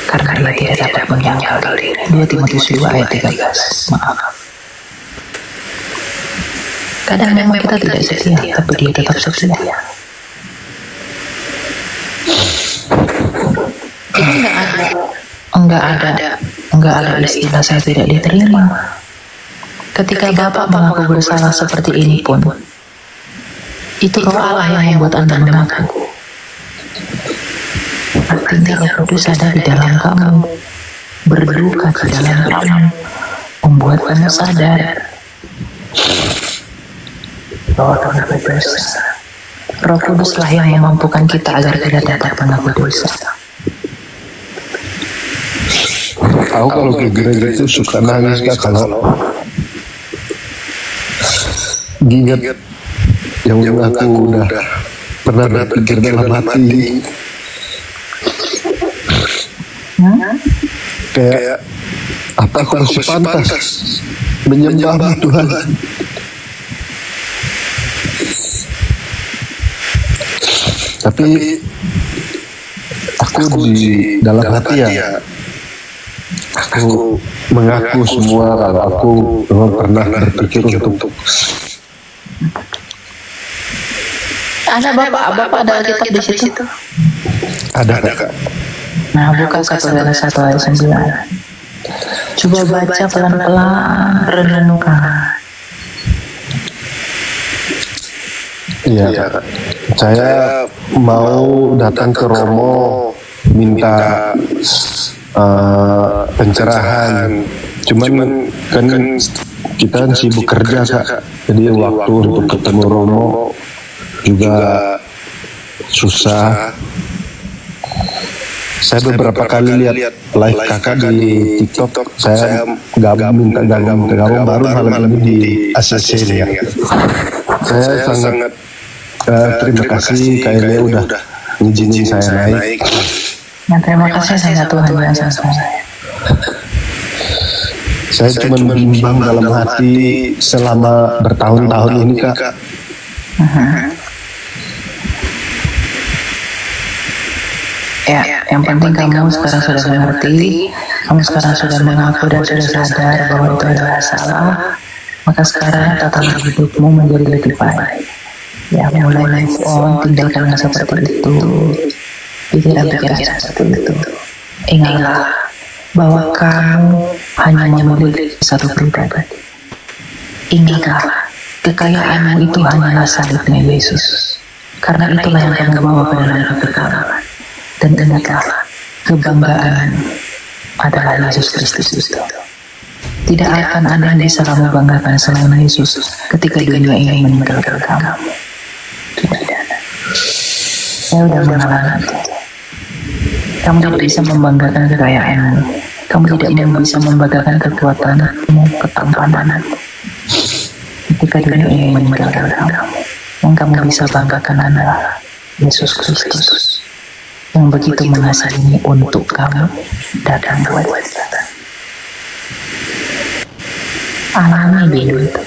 Karena Dia tidak dapat menyangkal diri. 2 Timotius 2 ayat 13. Maaf. Kadang memang kita tidak setia, tapi Dia tetap setia. Jadi enggak ada istilah saya tidak diterima. Ketika Bapak mengaku bersalah seperti ini pun, itu Roh Allah yang membuat Anda mengaku. Artinya Roh Kudus ada di dalam kamu. berduka di dalam kamu, membuat kamu sadar bahwa kamu berdosa. Roh Kuduslah yang memampukan kita agar tidak dapat mengaku dosa. Aku kalau ke gereja itu suka nangis Kak, kalau ingat yang aku udah pernah berpikir dalam hati, kayak apa aku masih pantas menyembah Tuhan. Tapi aku di dalam hati ya, aku mengaku semua kalau aku memang pernah berpikir untuk ada bapak ada Alkitab di situ. ada Kak. Nah, buka 1 ayat 9. Coba baca pelan-pelan, renungkan. Iya Kak. Saya mau datang ke Romo minta pencerahan, cuman kan kita sibuk kerja Kak, jadi waktu untuk ketemu Romo juga susah. Saya beberapa kali lihat live Kakak di TikTok, saya minta gabung baru malam ini di ACC ya. Saya sangat terima kasih kayaknya udah ngizinin saya naik. Nah, terima kasih sama Tuhan yang sama. Saya cuma bimbang dalam hati selama bertahun-tahun ini Kak. Ya, yang penting kamu sekarang sudah mengerti, kamu sekarang sudah mengaku dan sudah sadar bahwa itu adalah salah, maka sekarang tata hidupmu menjadi lebih baik. Ya, mulai move on, tinggalkan yang seperti itu, pikiran-pikiran seperti itu. Ingatlah bahwa kamu hanya memiliki satu pribadi. Ingatlah, kekayaanmu itu hanyalah salibnya Yesus, karena itulah yang kamu bawa ke dalam kekekalan. Dan ingatlah, kebanggaan adalah Yesus Kristus itu. Tidak akan ada yang bisa kamu banggakan selain Yesus ketika dunia ini meninggalkan kamu. Tidak ada. Saya sudah mengalami itu. Kamu tidak bisa membanggakan kekayaanmu. Kamu tidak bisa membanggakan kekuatanmu, ketampananmu. Ketika dunia ini meninggalkan kamu, yang kamu bisa banggakan adalah Yesus Kristus yang begitu mengasihi untuk kamu datang buat kita. Alami dulu itu,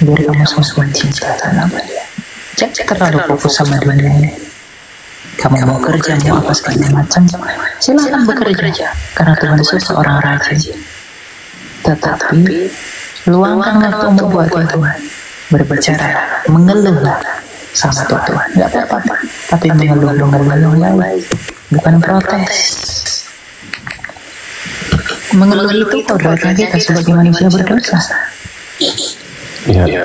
biar kamu semua cinta sama dia. Jangan terlalu fokus sama dunia ini. Kamu mau kerja, mau apa segala macam, silakan bekerja, karena Tuhan Yesus seorang rajin. Tetapi luangkan waktumu buat Tuhan, berbicara, mengeluhlah sama Tuhan, nggak apa-apa, tapi mengeluh baik, bukan protes. Mengeluh itu kodratnya kita sebagai manusia berdosa. Iya.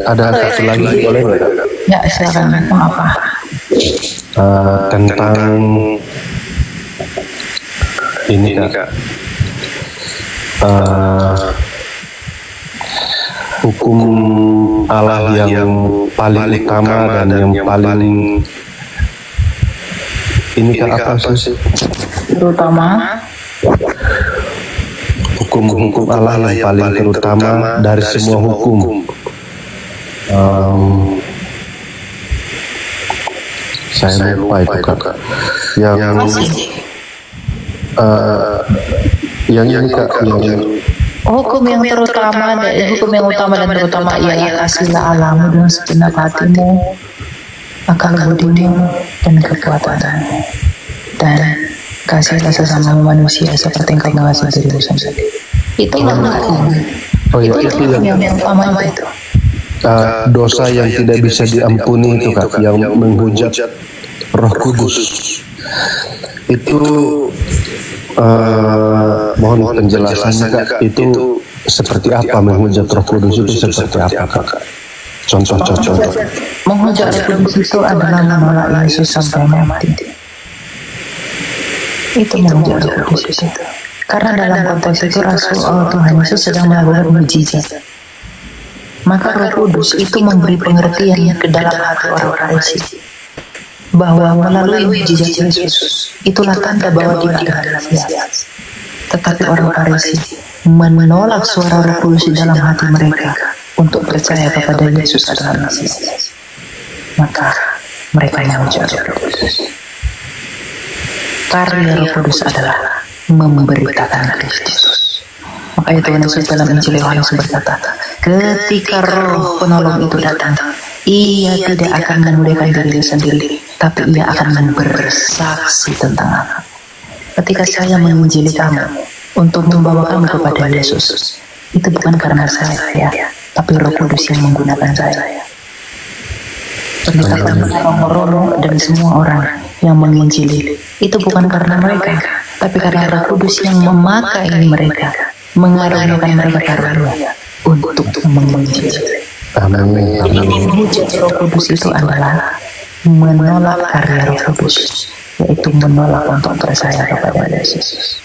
Ada satu lagi boleh nggak? Ya, silakan. Mau apa? Tentang ini Kak. Hukum Allah yang paling utama dan yang paling ini Kak, apa sih? Terutama hukum Allah yang paling terutama dari semua hukum. Saya lupa itu Kak. Yang ini Kak, yang hukum yang terutama, hukum yang utama dan terutama ialah kasihlah Allahmu dengan segenap hatimu, akal budimu, dan kekuatanmu, dan kasihlah sesama manusia seperti yang kamu kasih dirimu sendiri. Itulah hukum. Itu yang utama itu. Dosa yang tidak bisa diampuni itu Kak, yang menghujat Roh Kudus. Itu mohon penjelasannya Kak, itu seperti apa menghujat Roh Kudus itu seperti apa Kak? Contoh. Menghujat Roh Kudus itu adalah menolak Yesus sampai mati. Itu mengejar Roh Kudus itu. Karena dalam konteks itu Rasul Tuhan Yesus sedang melakukan mujizat. Maka Roh Kudus itu memberi pengertian ke dalam hati orang Farisi bahwa melalui mujizat Yesus itulah tanda bahwa dia adalah Mesias. Tetapi orang Farisi menolak suara Roh Kudus di dalam hati mereka untuk percaya kepada Yesus adalah Mesias. Maka mereka mengujar Roh Kudus. Karya Roh Kudus adalah memberitakan Kristus. Makanya Tuhan Yesus dalam Injil Yohanes berkata, ketika Roh Penolong itu datang, ia tidak akan memuliakan dirinya sendiri, tapi ia akan bersaksi tentang Aku. Ketika saya menginjili kamu untuk membawa kamu kepada Yesus, itu bukan karena saya, tapi Roh Kudus yang menggunakan saya. Ketika kamu orang-orang dan semua orang yang menginjili, itu bukan karena mereka, tapi karena Roh Kudus yang memakai mereka, mengaruniakan mereka karunia untuk menginjili. Amin. Memuja Roh Kudus itu adalah menolak karya Roh Kudus, yaitu menolak untuk percaya kepada Yesus.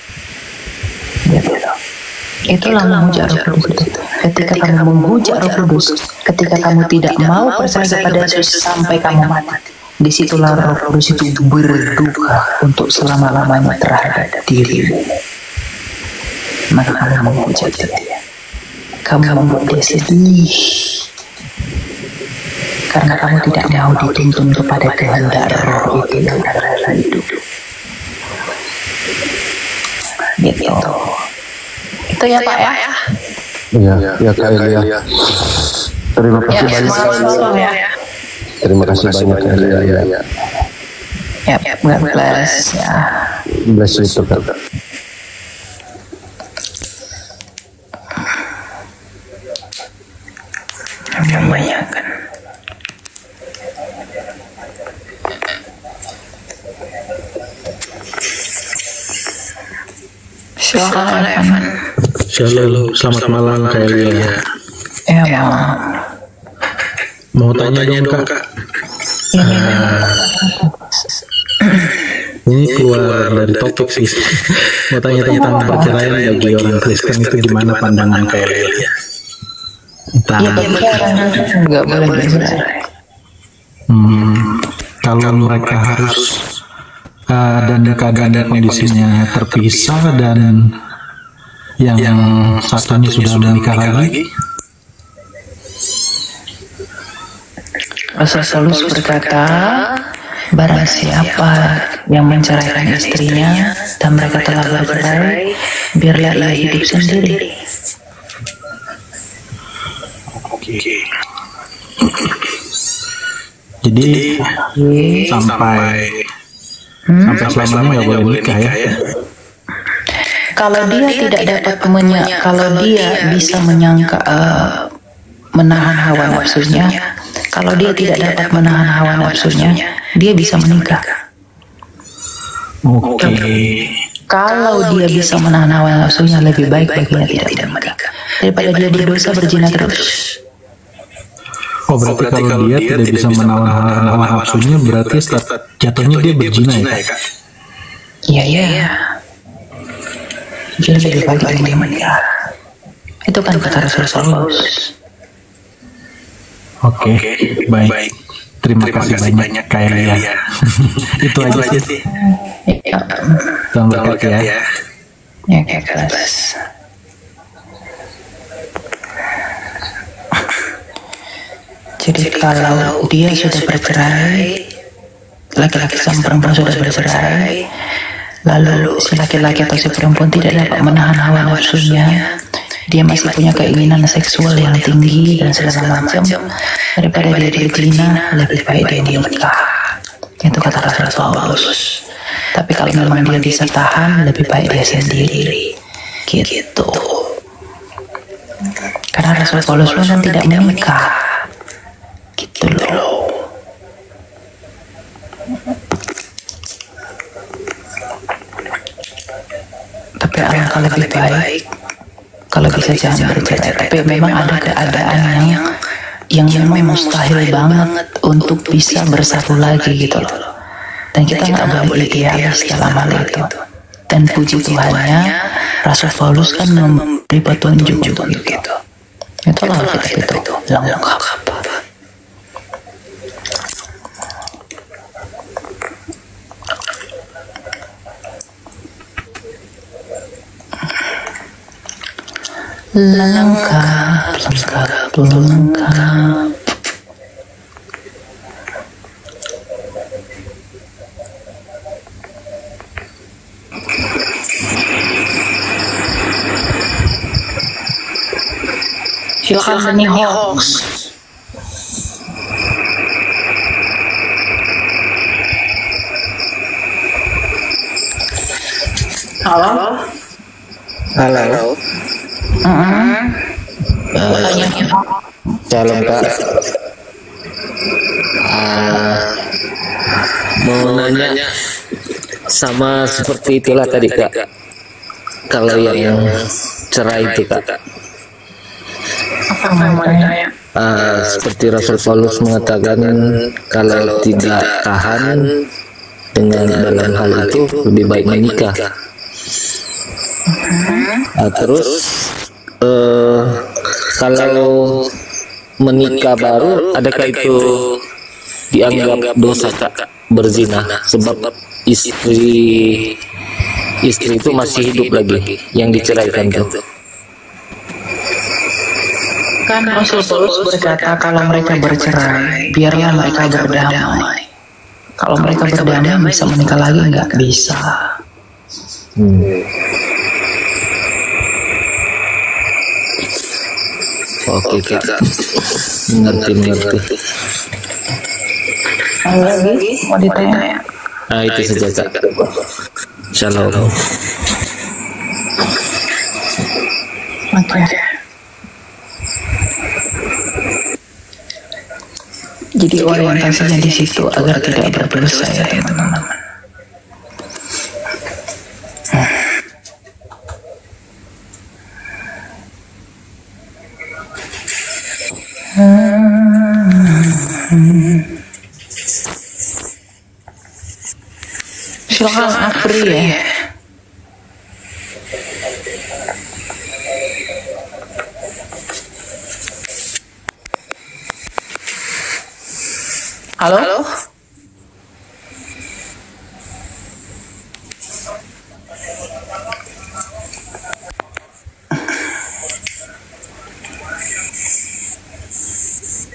Itulah memuja Roh Kudus itu. Ketika kamu memuja Roh Kudus, ketika kamu tidak mau percaya kepada Yesus sampai kamu mati, disitulah Roh Kudus itu berduka untuk selama-lamanya terhadap dirimu. Maka kamu memuja dia, kamu membuat dia sedih, karena kamu tidak mau dituntun kepada kehendak Roh itu yang adalah hidup. Gitu. Itu ya Pak ya. Ya Kak Elia. Terima kasih banyak. Terima kasih banyak Kak Elia. Ya, God bless ya. Bless you Kak. Membayangkan. Silakan Evan. Shalom, selamat malam Kak Elia. Ya, Mau tanya dong Kak. Ini keluar dari topik sih. Mau tanya tentang perceraian bagi orang Kristen itu gimana pandangan Kak Elia? Enggak boleh bercerai. Kalau mereka harus dan keadaan kondisinya terpisah dan yang satunya sudah menikah lagi. Rasul Paulus berkata, barang siapa yang menceraikan istrinya dan mereka telah bercerai, biarlah ia hidup sendiri. Jadi sampai selamanya nggak boleh nikah ya. Kalau dia tidak dapat kalau dia bisa menyangka menahan hawa nafsunya, kalau dia tidak dapat menahan hawa nafsunya, dia bisa menikah. Oke. Kalau dia bisa menahan hawa nafsunya, lebih baik baginya tidak menikah daripada dia berdosa berzina terus. Oh, berarti kalau dia tidak bisa menahan hawa nafsunya, berarti jatuhnya dia berzina ya Kak? Iya. Jadi lebih baik dia menikah. Itu kan kata Rasul Paulus. Oke, baik. Terima kasih banyak Kak Elia. Itu aja sih. Selamat ya. Ya, kayak kelas. Jadi kalau dia sudah bercerai, laki-laki sama perempuan sudah bercerai, lalu si laki-laki atau si perempuan tidak dapat menahan hawa nafsunya, dia masih punya keinginan seksual yang tinggi dan segala macam, daripada dia berzina, lebih baik dia menikah. Itu kata Rasul Paulus. Tapi kalau memang dia bisa tahan, lebih baik dia sendiri. Gitu. Karena Rasul Paulus pun kan tidak menikah. Gitu loh. Tapi alangkah lebih baik kalau bisa jangan bercerai. Tapi memang ada keadaan yang memang mustahil banget untuk bisa bersatu lagi gitu loh. Dan kita nggak boleh idealis dalam hal itu. dan puji Tuhannya, Rasul Paulus kan memberi petunjuk untuk itu. Itulah Alkitab itu lengkap. Lengkap. Silakan Honey Hawks. Halo. Shalom Kak. Mau nanya sama seperti itulah tadi Kak. Kalau yang cerai itu Kak. Seperti Rasul Paulus mengatakan kalau tidak tahan dengan dalam hal itu lebih baik menikah. Terus kalau menikah baru, adakah itu dianggap dosa Kak, berzina? Sebab istri itu masih hidup lagi yang diceraikan tuh. Kan Rasul Paulus berkata kalau mereka bercerai, biarlah mereka berdamai. Kalau mereka berdamai bisa menikah lagi, nggak bisa. Oke Kak, mengerti. Lagi mau ditanya? Itu saja Kak. Shalom. Oke. Jadi orientasinya di situ agar tidak berdosa ya teman-teman. Silakan Afri ya. Halo?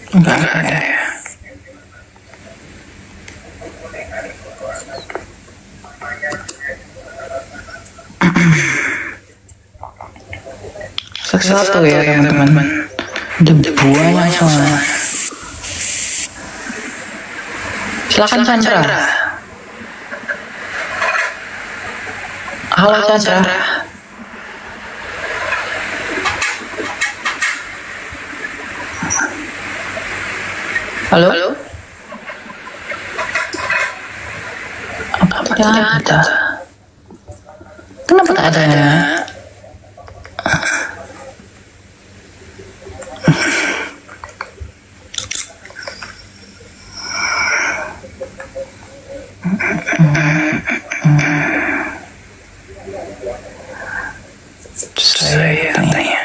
Enggak ada ya. Sesuatu ya teman-teman. Debuannya soalnya. Silakan Chandra. Halo Chandra. Halo? Apa tidak ada? Kenapa tak ada? Saya tanya.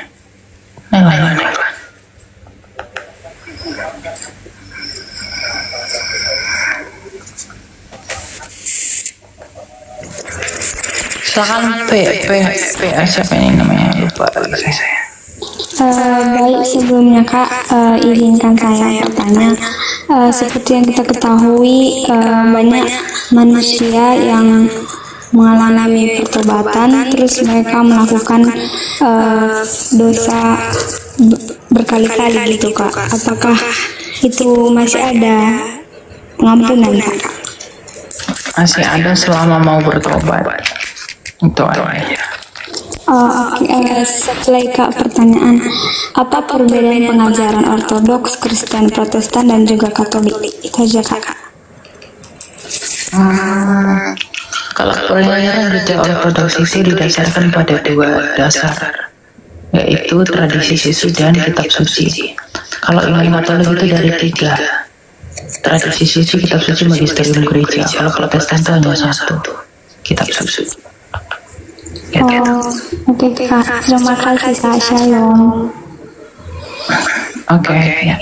Silakan siapa ini namanya, lupa lagi saya. Baik, sebelumnya Kak, izinkan saya bertanya. Seperti yang kita ketahui, banyak manusia yang mengalami pertobatan, terus mereka melakukan dosa berkali-kali gitu Kak. Apakah itu masih ada pengampunan Kak? Masih ada selama mau bertobat. Itu aja. Setelah Kak pertanyaan, apa perbedaan pengajaran Ortodoks, Kristen, Protestan, dan juga Katolik? Itu aja Kak. Kalau pengajaran gereja Ortodoks itu didasarkan pada dua dasar, yaitu tradisi suci dan kitab suci. Kalau iman Katolik itu dari tiga, tradisi suci, kitab suci, magisterium gereja. Kalau Protestan itu hanya satu, kitab suci. Oke Kak, terima kasih Kak. Shalom. Oke, ya.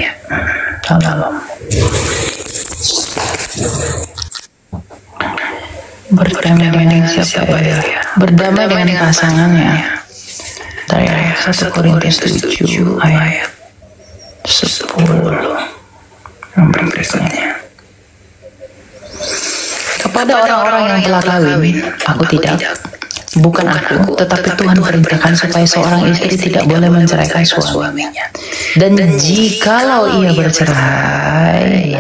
Shalom. Berdamai dengan siapa ya? Berdamai dengan pasangannya. Dari 1 Korintus 7 ayat 10 yang berikutnya. Kepada orang-orang yang telah kawin, aku tidak. Bukan aku, tetapi Tuhan perintahkan supaya seorang istri tidak boleh menceraikan suaminya. Dan jikalau ia bercerai,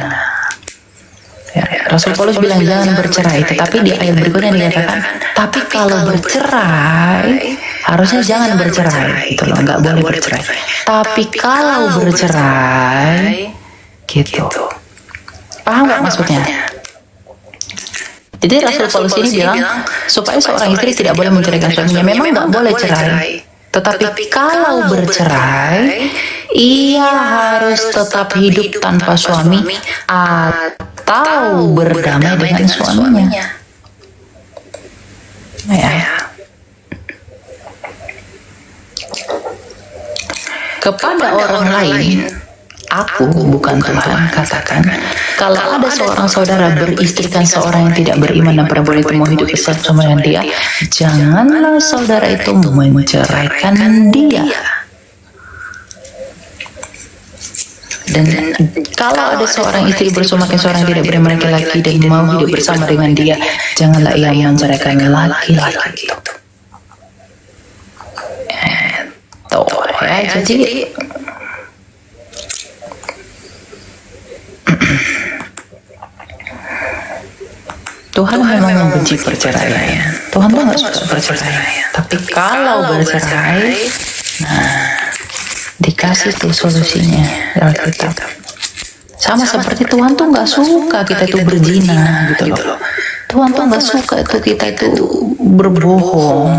Rasul Paulus bilang jangan bercerai, tetapi di ayat berikutnya dikatakan, tapi kalau bercerai, harusnya jangan bercerai, gitu loh, nggak boleh bercerai. Tapi kalau bercerai, gitu. Paham nggak maksudnya? Jadi Rasul Paulus ini bilang supaya seorang istri tidak boleh menceraikan suaminya. Memang nggak boleh cerai, tetapi kalau bercerai, ia harus tetap hidup tanpa suami atau berdamai dengan suaminya. Ya. Kepada orang lain, aku bukan Tuhan katakan, kalau ada seorang saudara beristrikan seorang yang tidak beriman dan perempuan itu mau hidup bersama dengan dia, janganlah saudara itu menceraikan dia. Dan kalau ada seorang istri bersuami seorang yang tidak beriman laki-laki dan mau hidup bersama dengan dia, janganlah ia menceraikan laki-laki itu. Jadi Tuhan memang membenci perceraian. Tuhan tuh nggak suka perceraian. Tapi kalau bercerai, dikasih tuh solusinya dalam Alkitab. Sama seperti Tuhan tuh nggak suka kita itu berzina gitu loh. Tuhan tuh nggak suka itu kita itu berbohong.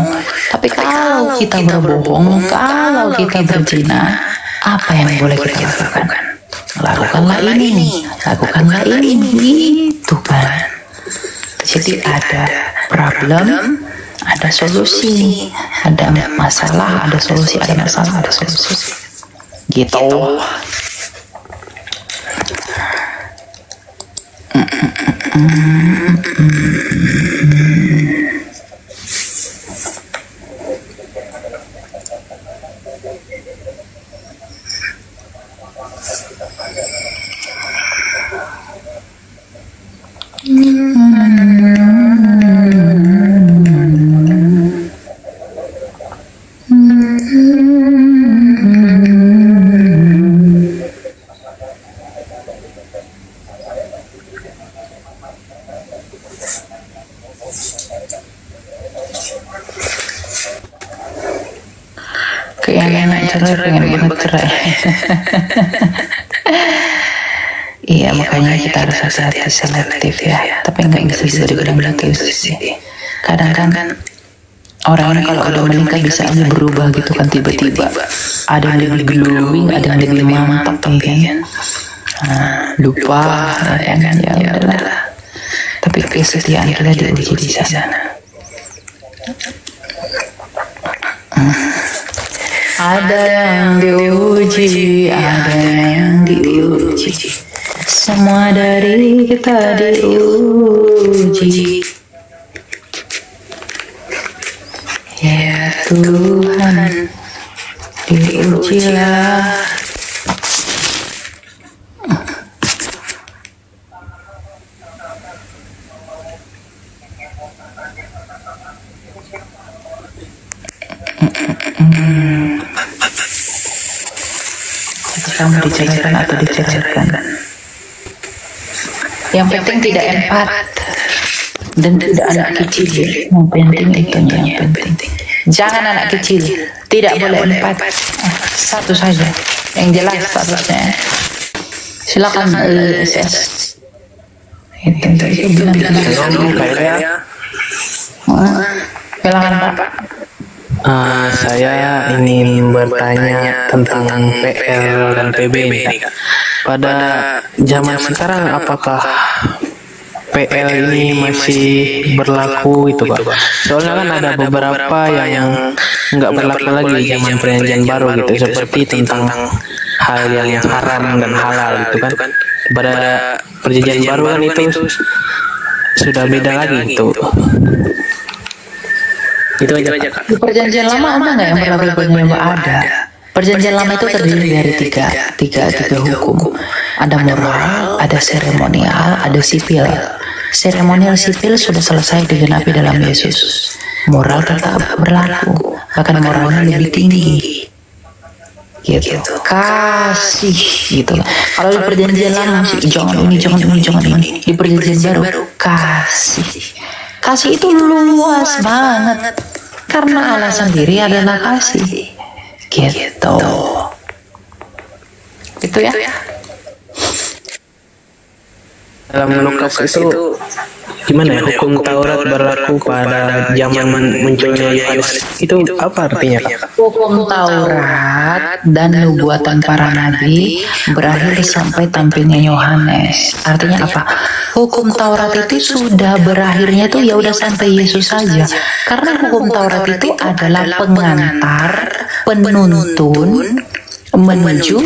Tapi kalau kita berbohong, kalau kita berzina, apa yang boleh kita lakukan? Lakukanlah ini, lakukanlah ini, gitu kan. Jadi ada problem, ada solusi, ada masalah, ada solusi, ada masalah, ada solusi. Gitu. Keinginan cerai, pengen banget cerai. Iya, makanya kita harus hati-hati selektif ya. Tapi nggak bisa juga dibilang gitu sih. Kadang kan orang kalau udah menikah bisa aja berubah gitu kan tiba-tiba. Ada yang lebih glowing, ada yang lebih mantap kan. Lupa ya kan, ya udahlah. Tapi kesetiaan kita diuji di sana. Ada yang diuji, ada yang diuji. Semua dari kita diuji. Ya Tuhan, diujilah. Kamu diceraikan atau diceraikan, yang penting tidak empat dan tidak anak kecil. Yang penting itu yang penting. Jangan anak kecil, tidak boleh empat, satu saja yang jelas statusnya. Silakan SS. Itu bilang bilangan Pak. Saya ingin bertanya tentang PL dan PB ini, Kak. Pada zaman sekarang apakah PL ini masih berlaku gitu Pak. Soalnya kan ada beberapa yang nggak berlaku lagi zaman perjanjian baru gitu, seperti tentang hal yang haram dan halal gitu kan. Pada perjanjian baru kan itu sudah beda lagi gitu. Itu aja Kak. Di perjanjian lama ada nggak yang berlaku perjanjian baru? Ada. Perjanjian lama itu terdiri dari tiga hukum. Ada moral, ada seremonial, ada sipil. Seremonial sipil sudah selesai digenapi dalam Yesus. Moral tetap berlaku, bahkan moralnya lebih tinggi. Gitu. Kasih gitu. Kalau di perjanjian lama sih jangan ini. Di perjanjian baru kasih. Kasih itu luas banget. Karena Allah sendiri adalah kasih. Gitu. Itu ya. Dalam Lukas itu gimana ya, hukum Taurat berlaku pada zaman munculnya Yohanes, itu apa artinya Kak? Hukum Taurat dan nubuatan para nabi berakhir sampai tampilnya Yohanes. Artinya apa? Hukum Taurat itu sudah berakhirnya tuh ya udah sampai Yesus saja. Karena hukum Taurat itu adalah pengantar, penuntun menuju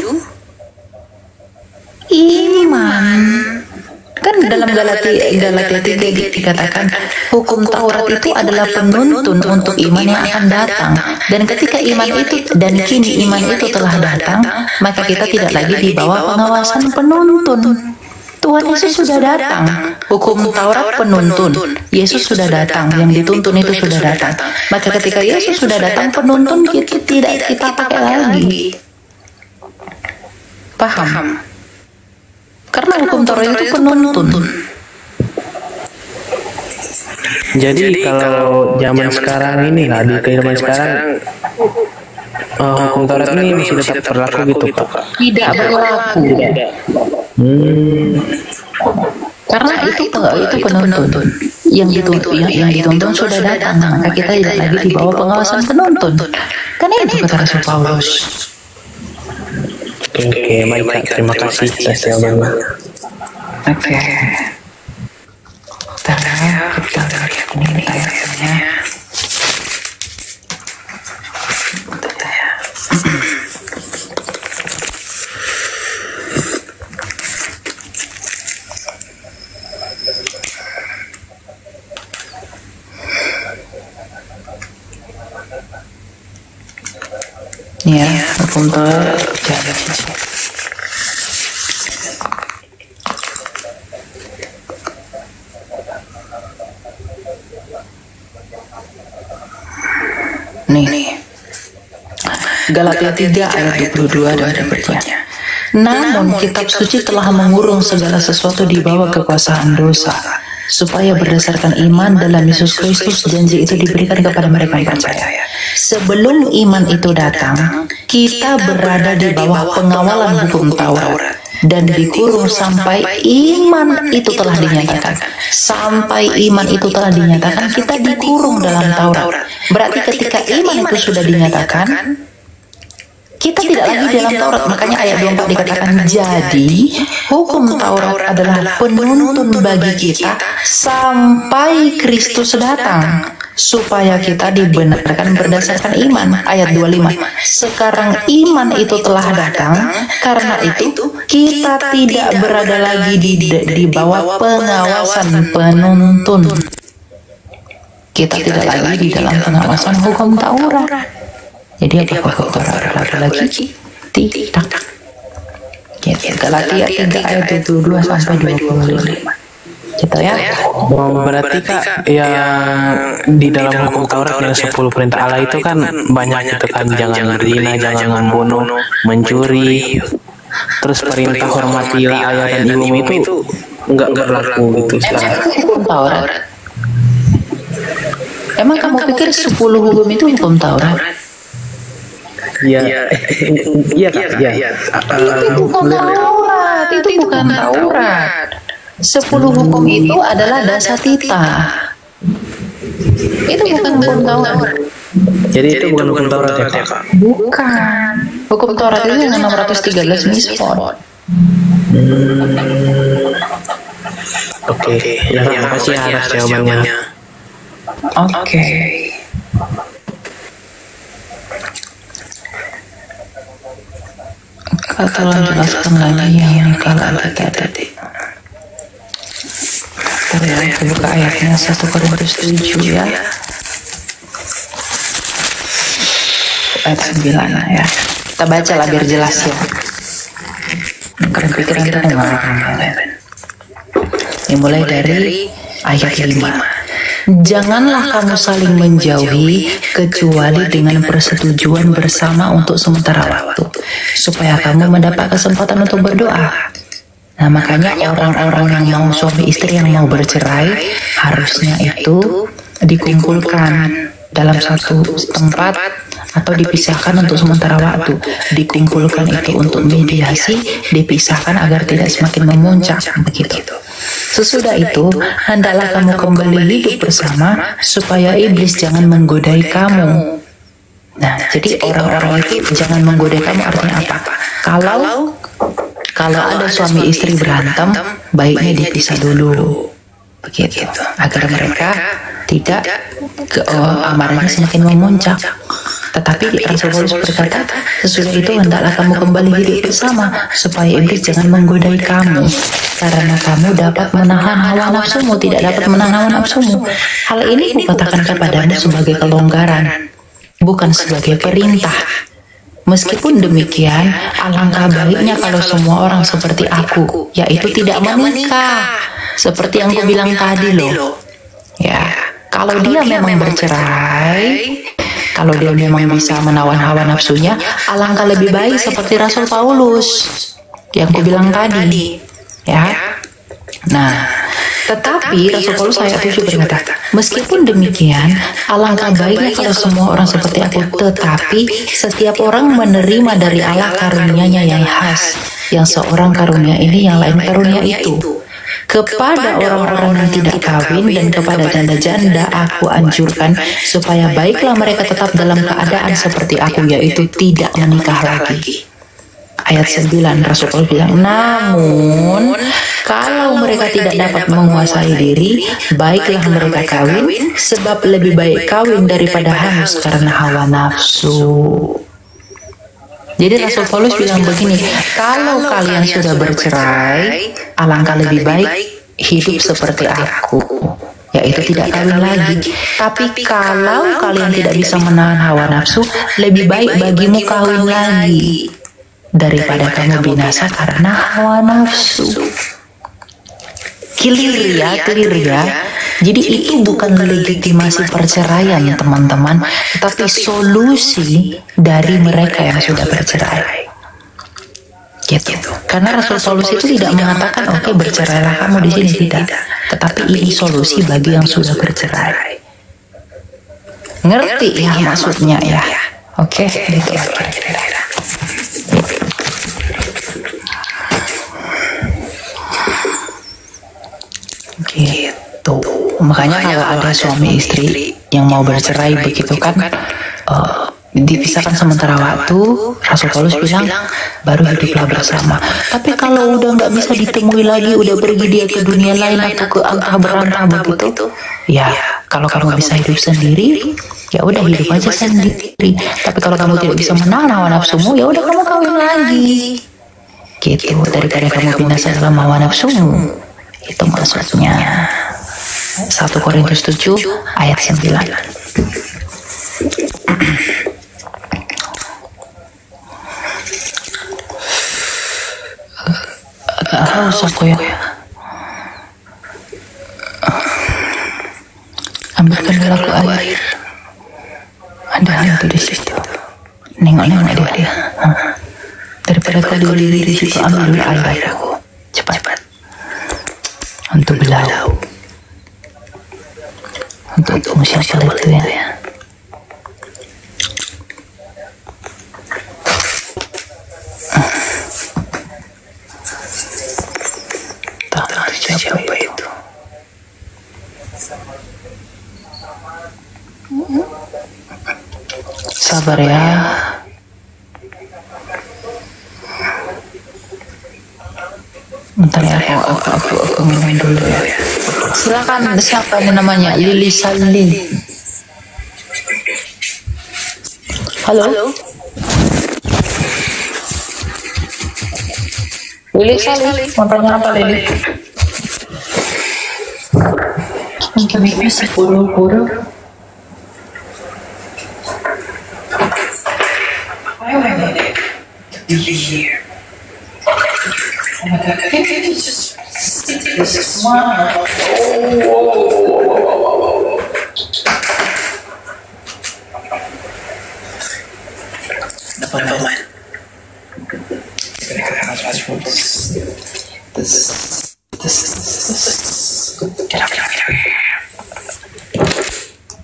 iman. Kan dalam Galatia 3 dikatakan hukum Taurat itu adalah penuntun untuk iman yang akan datang. Dan ketika iman itu dan kini iman itu telah datang, maka kita tidak lagi di bawah pengawasan penuntun. Tuhan Yesus sudah datang. Hukum Taurat penuntun, Yesus sudah datang. Yang dituntun itu sudah datang. Maka ketika Yesus sudah datang, penuntun kita tidak kita pakai lagi. Paham? Karena hukum Taurat itu penuntun. Jadi kalau zaman sekarang ini lah, di kehidupan sekarang hukum Taurat ini masih tetap berlaku gitu Pak? Tidak berlaku. Karena itu penuntun. Yang dituntun sudah datang. Maka kita tidak lagi di bawah pengawasan penuntun. Karena itu kata Rasul Paulus. Oke, baik Kak, terima kasih atas jawabannya. Oke. Bentar ya, kita lihat ini ayatnya. Bentar ya. Ya, hukum Taurat jalan. Nih. Galatia 3 ayat 22 dan berikutnya. Namun kitab suci telah mengurung segala sesuatu di bawah kekuasaan dosa, supaya berdasarkan iman dalam Yesus Kristus janji itu diberikan kepada mereka yang percaya. Sebelum iman itu datang, kita berada di bawah pengawalan hukum Taurat dan dikurung sampai iman itu telah dinyatakan. Sampai iman itu telah dinyatakan, kita dikurung dalam Taurat. Berarti ketika iman itu sudah dinyatakan, kita tidak lagi dalam Taurat. Makanya ayat 24 dikatakan, jadi hukum Taurat adalah penuntun bagi kita sampai Kristus datang, supaya kita dibenarkan berdasarkan iman. Ayat 25, sekarang iman itu telah datang, karena itu kita tidak berada lagi di bawah pengawasan penuntun. Kita tidak lagi di dalam pengawasan hukum Taurat. Jadi apa hukum Taurat lagi? Tidak. Galatia 3 ayat 22 sampai 25. Gitu ya. Berarti Kak, yang di dalam hukum Taurat yang 10 perintah Allah itu kan banyak gitu kan, jangan berzina, jangan membunuh, mencuri. Terus perintah hormatilah ayah dan ibumu itu enggak berlaku gitu sekarang. Hukum Taurat. Emang kamu pikir 10 hukum itu hukum Taurat? Iya, iya Kak, iya. Itu bukan Taurat, itu bukan Taurat. 10 hukum itu adalah dasatita. Itu bukan hukum Taurat. Jadi itu bukan hukum Taurat ya Kak? Bukan. Hukum Taurat itu yang 613 mitzvot. Oke, ya terima kasih atas jawabannya. Oke. Kak, tolong jelaskan lagi yang kalau ada tadi. Kita buka ayatnya 1 Korintus 7 ya. Ayat 9 ya. Kita baca lah biar jelas ya. Keren pikiran kita dimulai dari ayat 5. Janganlah kamu saling menjauhi kecuali dengan persetujuan bersama untuk sementara waktu, supaya kamu mendapat kesempatan untuk berdoa. Nah, makanya orang-orang yang mau suami istri yang mau bercerai harusnya itu dikumpulkan dalam satu tempat atau dipisahkan untuk sementara waktu. Dikumpulkan itu untuk mediasi, dipisahkan agar tidak semakin memuncak begitu. Sesudah itu, hendaklah kamu kembali hidup bersama supaya iblis jangan menggodai kamu. Nah, jadi orang-orang itu jangan menggodai kamu artinya apa? Kalau ada suami istri berantem, baiknya dipisah dulu. Begitu, agar mereka tidak amarahnya semakin memuncak. Tetapi Rasul Paulus berkata, sesudah itu hendaklah kamu kembali hidup bersama supaya iblis jangan menggodai kamu, karena kamu dapat menahan hawa nafsumu, tidak dapat menahan hawa nafsumu. Hal ini kukatakan kepadamu sebagai kelonggaran, bukan sebagai perintah. Meskipun demikian, alangkah baiknya kalau semua orang seperti aku, yaitu tidak menikah. Seperti yang kubilang tadi loh. Ya, kalau dia memang bercerai, kalau dia memang bisa menawan hawa nafsunya, alangkah lebih baik seperti Rasul Paulus yang kubilang tadi. Ya. Nah, tetapi Rasul Paulus ayat 7 berkata, meskipun demikian, alangkah baiknya kalau semua orang seperti aku, tetapi setiap orang menerima dari Allah karunia-Nya yang khas, yang seorang karunia ini, yang lain karunia itu. Kepada orang-orang yang tidak kawin dan kepada janda-janda aku anjurkan supaya baiklah mereka tetap dalam keadaan seperti aku, yaitu tidak menikah lagi. Ayat 9 Rasul Paulus bilang, namun kalau mereka tidak dapat menguasai diri, baiklah mereka kawin, sebab lebih baik kawin daripada hangus karena hawa nafsu. Jadi Rasul Paulus bilang begini, kalau kalian sudah bercerai, alangkah lebih baik hidup seperti aku, yaitu tidak kawin lagi. Tapi kalau kalian tidak bisa menahan hawa nafsu, lebih baik bagimu kawin lagi daripada kamu binasa karena hawa nafsu. Clear ya. Jadi itu bukan legitimasi perceraian teman-teman, tetapi solusi dari mereka yang sudah bercerai. Gitu. Karena Rasul Paulus itu tidak mengatakan oke, bercerailah kamu di sini, tidak. Tetapi ini solusi bagi yang sudah bercerai. Ngerti ya maksudnya ya? Oke, gitu kira-kira. Gitu. Makanya kalau ada suami istri yang mau bercerai begitu kan, dipisahkan sementara waktu, Rasul Paulus bilang baru hiduplah bersama. Tapi kalau udah nggak bisa ditemui lagi, udah pergi dia ke dunia lain atau ke antah berantah begitu, ya kalau kamu bisa hidup sendiri, ya udah hidup aja sendiri. Tapi kalau kamu tidak bisa menahan hawa nafsumu, ya udah kamu kawin lagi. Gitu, daripada kamu binasa dalam hawa nafsumu. Itu maksudnya 1 Korintus 7 ayat 9. Agak haus aku ya. Ambilkan aku air. Ada hantu di situ. Nengok dia. Daripada kau diri di situ, ambil dulu air aku. Cepat. Untuk belau. Untuk siapa itu ya? Tak siapa itu? Sabar ya. Bentar ya, aku minum dulu ya. Silakan, siapa ini namanya? Lili Sali. Halo. Lili Sali, mau tanya apa Lili? Kami bisa buru-buru. Here. Oh my God! Can you just stick this one? Oh. Naman. Get up.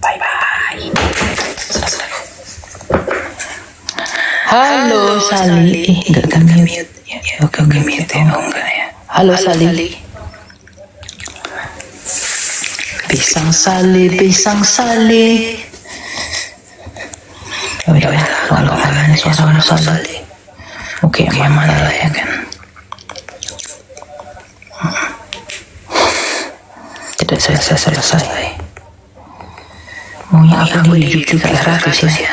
Bye. Halo Sali, enggak kami. Oke, mute ya, enggak ya. Halo Sali. Pisang Sali. Udah, kalau kalian suara Sali. Oke, aman lah ya kan. Tidak selesai. Maunya aku hidup juga 100 ya.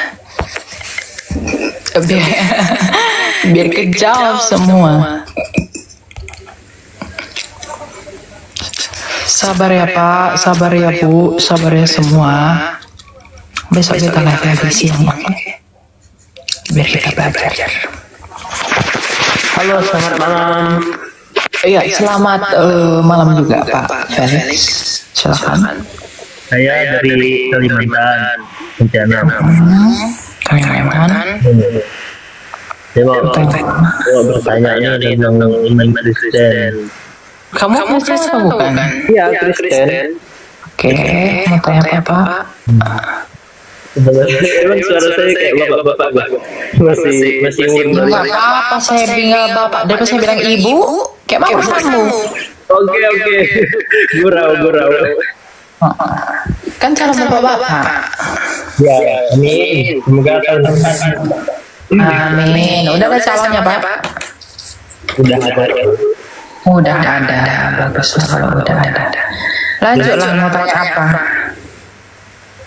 Biar kejawab semua. Sabar ya Pak, sabar ya Bu, sabar ya semua. Besok kita live lagi siang, oke? Biar kita belajar. Halo, selamat malam. Iya, selamat malam juga Pak Felix. Silakan. Saya dari Kalimantan, Pontianak. Kalimantan. Saya mau bertanya ini tentang iman Kristen. Kamu Kristen apa bukan? Iya, Kristen. Oke, mau tanya apa Pak? Emang suara saya kayak bapak-bapak, masih umur. Enggak apa-apa, saya bilang bapak. Daripada saya bilang ibu, kayak mama kamu. Oke. Gurau. Kan cara bapak-bapak. Ya, amin. Semoga tahun depan. Amin. Udah ada calonnya Pak? Udah ada. Bagus kalau udah ada. Lanjutlah, mau tanya apa?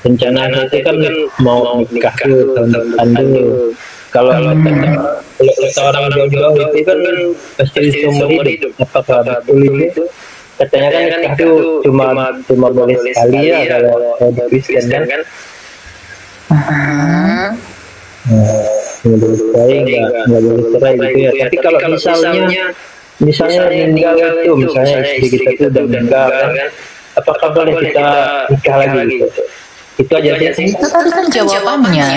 Rencana nanti kan mau nikah tuh tahun depan dulu. Kalau seorang jodoh itu kan pasti seumur hidup. Apakah betul itu? Katanya kan nikah tuh cuma boleh sekali ya kalau ada Kristen kan? Menurut saya nggak boleh cerai gitu ya. Tapi kalau misalnya meninggal itu, misalnya istri kita tuh udah meninggal kan, apakah boleh kita nikah lagi gitu? Itu aja sih. Itu tadi kan jawabannya.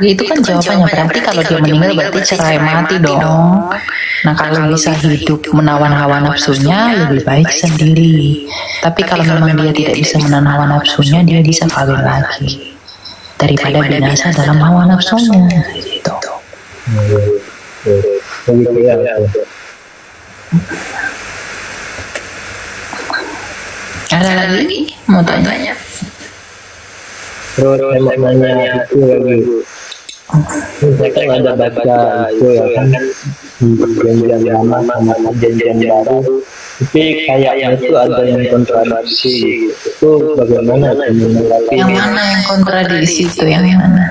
Itu kan jawabannya. Berarti kalau dia meninggal berarti cerai mati dong. Nah kalau bisa hidup menawan hawa nafsunya lebih baik sendiri. Tapi kalau memang dia tidak bisa menahan hawa nafsunya, dia bisa kawin lagi daripada binasa dalam hawa nafsunya. Gitu. Ada lagi mau tanya? Terus nanya itu lagi, saya kan ada baca itu ya kan, perjanjian lama sama perjanjian baru, tapi kayaknya itu ada yang kontradiksi. Itu bagaimana? Yang mana yang kontradiksi itu? Yang mana?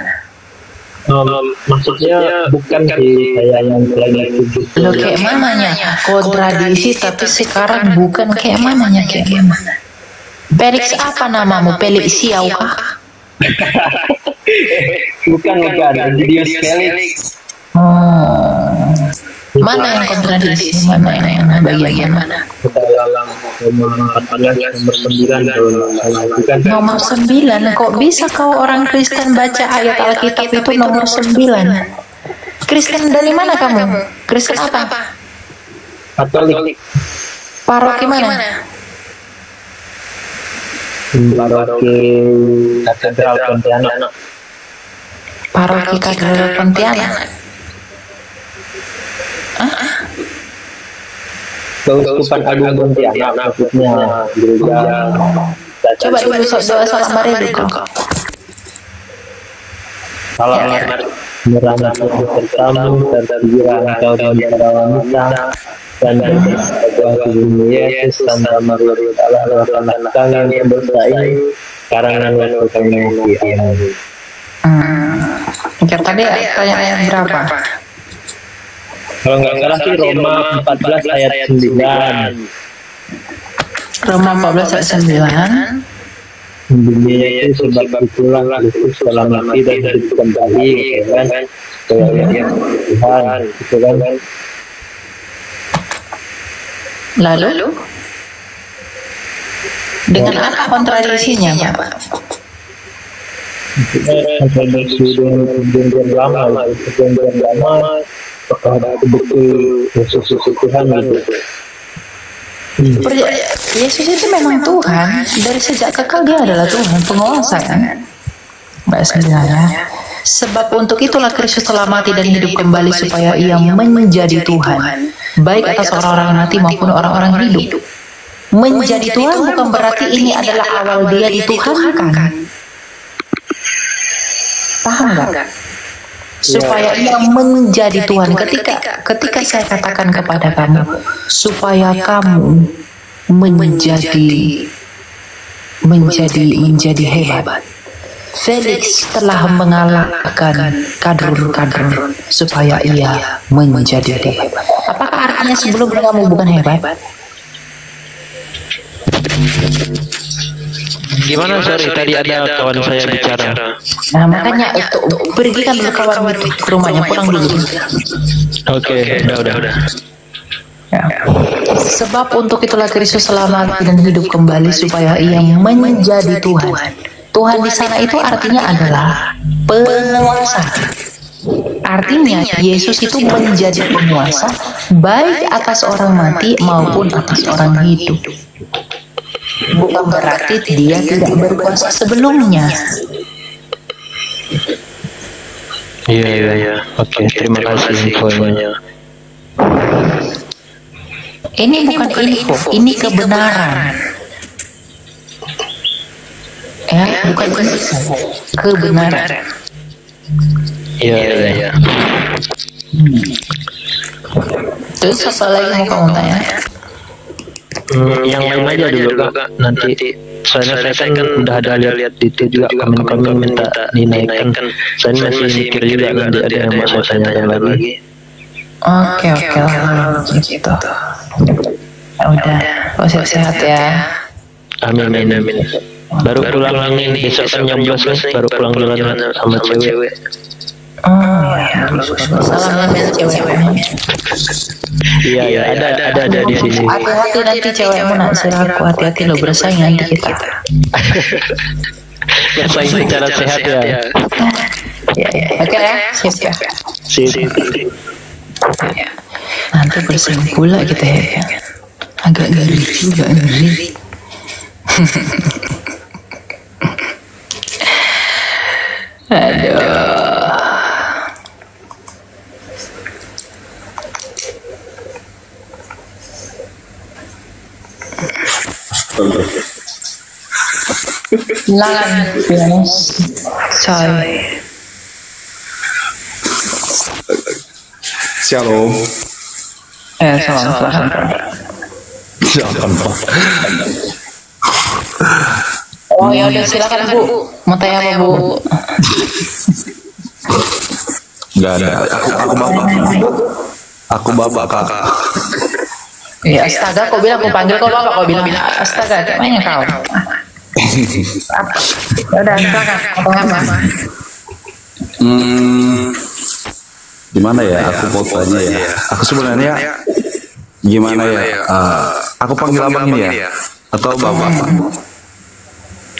Maksudnya bukan sih saya yang lagi itu. Lo kayak mananya? Kontradiksi tapi sekarang bukan kayak mananya? Kayak gimana? Felix apa namamu? Felix Siau kah? Bukan Didius Felix. Mana yang kontradiksi? Mana yang bagian mana? Dalam Nomor 9. Kok bisa kau orang Kristen baca ayat Alkitab itu nomor 9? Kristen dari mana kamu? Kristen apa? Katolik. Paroki mana? Paroki Katedral Pontianak. Paroki Katedral Pontianak. Keuskupan Agung Pontianak maksudnya gereja. Coba dulu doa salam Maria dulu. Salam merana pertama terbilang kau di antara wanita, dan buah dunia Yesus tanpa makhluk Allah lewat anak tangan yang bersaing karangan waktu kami. Amin. Oke, tadi ayat berapa? Kalau nggak salah sih Roma 14 ayat 9. Roma 14 ayat 9. Dunia itu sebab itulah Kristus dalam mati dan hidup kembali, gitu kan? Tuhan, gitu kan? Lalu dengan apa kontradisinya, Pak? Perjanjian lama, apakah betul Yesus Tuhan gitu? Yesus itu memang Tuhan, dari sejak kekal dia adalah Tuhan, penguasa kan? Bahasa Indonesia. Sebab untuk itulah Kristus telah mati dan hidup kembali supaya ia menjadi Tuhan, baik atas orang-orang mati maupun orang-orang hidup. Menjadi Tuhan bukan berarti ini adalah awal dia dituhankan. Paham nggak? Supaya ia menjadi Tuhan. Ketika saya katakan kepada kamu, supaya kamu menjadi hebat. Felix telah mengalahkan kadrun supaya ia menjadi hebat. Apakah artinya sebelumnya kamu bukan hebat? Gimana sorry tadi ada kawan saya bicara. Nah makanya itu pergikan dulu kawan itu ke rumahnya, pulang dulu. Oke, udah. Ya. Sebab untuk itulah Kristus telah mati dan hidup kembali supaya ia menjadi Tuhan. Tuhan di sana itu artinya adalah penguasa. Artinya Yesus itu menjadi penguasa baik atas orang mati maupun atas orang hidup. Bukan berarti dia tidak berkuasa sebelumnya. Iya. Oke, terima kasih infonya. Ini bukan info, ini kebenaran. Ya, bukan info, kebenaran. Iya. Terus apa lagi mau kamu tanya? Yang lain aja dulu Kak. Nanti soalnya saya kan udah ada lihat di itu juga komen minta dinaikkan. Saya masih mikir juga nanti ada yang mau saya tanyakan lagi. Oke, gitu. Ya udah, sehat ya. Amin. Baru pulang ini besok kan jam 12 baru pulang jalan sama cewek. Oh ya, salam ya cewek. Iya, ada di sini. Hati-hati nanti cewekmu naksir aku, hati-hati lo bersaing nanti kita. Bersaing secara sehat ya. Oke ya, siap. Ya. Nanti bersaing pula kita ya. Agak ngeri juga. Aduh. Silakan, Coy. Shalom. Salam. Oh ya udah silakan Bu. Mau tanya apa Bu? Gak ada. Aku bapak kakak. Iya astaga, kau bilang aku panggil kau bapak, kau bilang astaga, gimana kau? Udah silakan. Apa? Gimana ya? Aku mau tanya ya. Aku sebenarnya gimana ya? Aku panggil abang ini ya, atau bapak?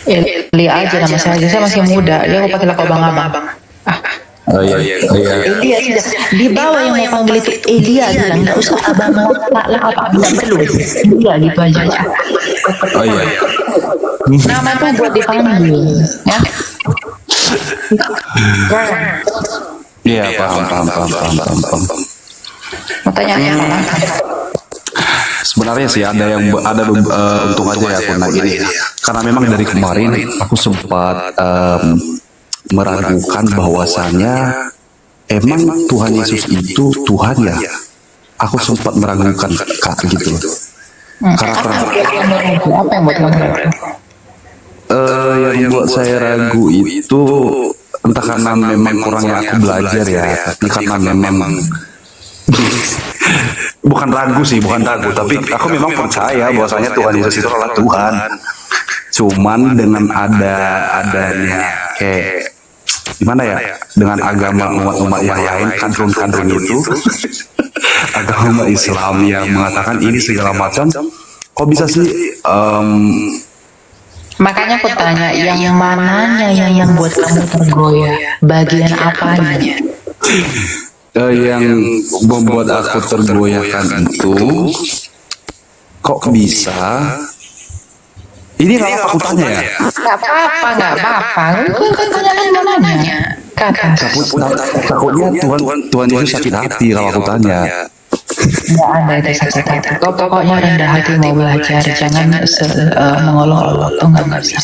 Eli aja nama saya masih muda. Dia mau panggil aku abang-abang. Oh iya. Elia sudah di bawah yang mau panggil itu Elia bilang nggak usah abang lah apa nggak perlu. Elia gitu aja. Oh iya. Nama itu buat dipanggil, ya. Iya paham. Mau tanya apa? Sebenarnya sih ada untung aja ya aku nanya ini ya. Karena memang dari kemarin aku sempat meragukan bahwasanya emang Tuhan Yesus itu Tuhan ya. aku sempat meragukan Kak gitu. Karena apa yang buat kamu ragu? Yang buat saya ragu itu entah karena memang kurangnya aku belajar ya, tapi karena memang bukan ragu, tapi aku memang percaya bahwasanya Tuhan Yesus itu adalah Tuhan. Cuman dengan adanya kayak gimana ya, dengan agama umat yang lain, kadrun itu agama Islam yang mengatakan ini segala macam, kok bisa sih? Makanya aku tanya, yang mananya yang buat kamu tergoyah? Bagian apanya? Yang membuat aku tergoyahkan itu, kok bisa? Ini nggak apa aku tanya ya? Nggak apa-apa. Kan tanya mananya? Takutnya Tuhan Yesus sakit hati kalau aku tanya. Nggak ada itu sakit hati. Kau pokoknya rendah hati mau belajar, jangan mengolok-olok. Tuh nggak bisa.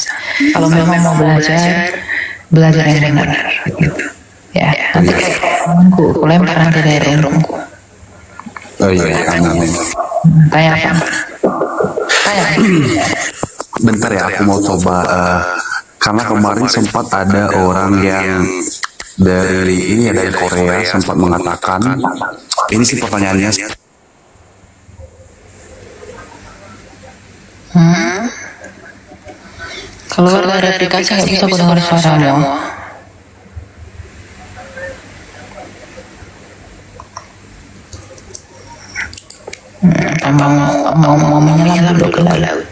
Kalau memang mau belajar yang benar. Gitu. Ya, nanti kayak temanku, aku lempar nanti dari rumahku. Oh iya, amin. Tanya apa? Tanya. Bentar ya, aku mau coba. Karena kemarin sempat ada orang yang dari Korea sempat mengatakan, ini sih pertanyaannya. Keluar dari aplikasi nggak bisa aku dengar suaramu. Mau menyelam dulu ke laut.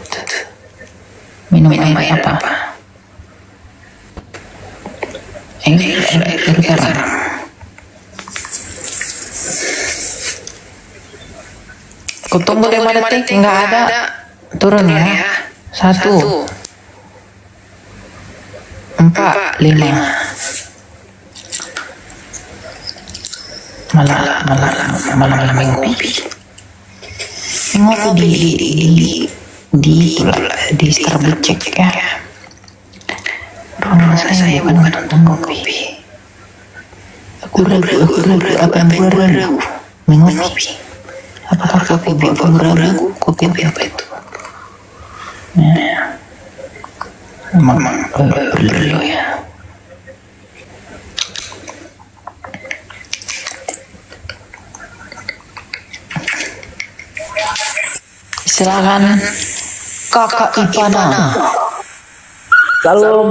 Minum air apa? Air garam. Aku tunggu 5 detik, nggak ada. Turun ya. 1, 4, 5. Malah ngopi di Starbucks cek ya. Rumah saya bukan nonton kopi. Aku ragu apa yang gue ragu? Mengopi. Apakah kopi bikin ragu? Kopi apa itu? Memang perlu ya. Silakan Kakak Ipana. Salam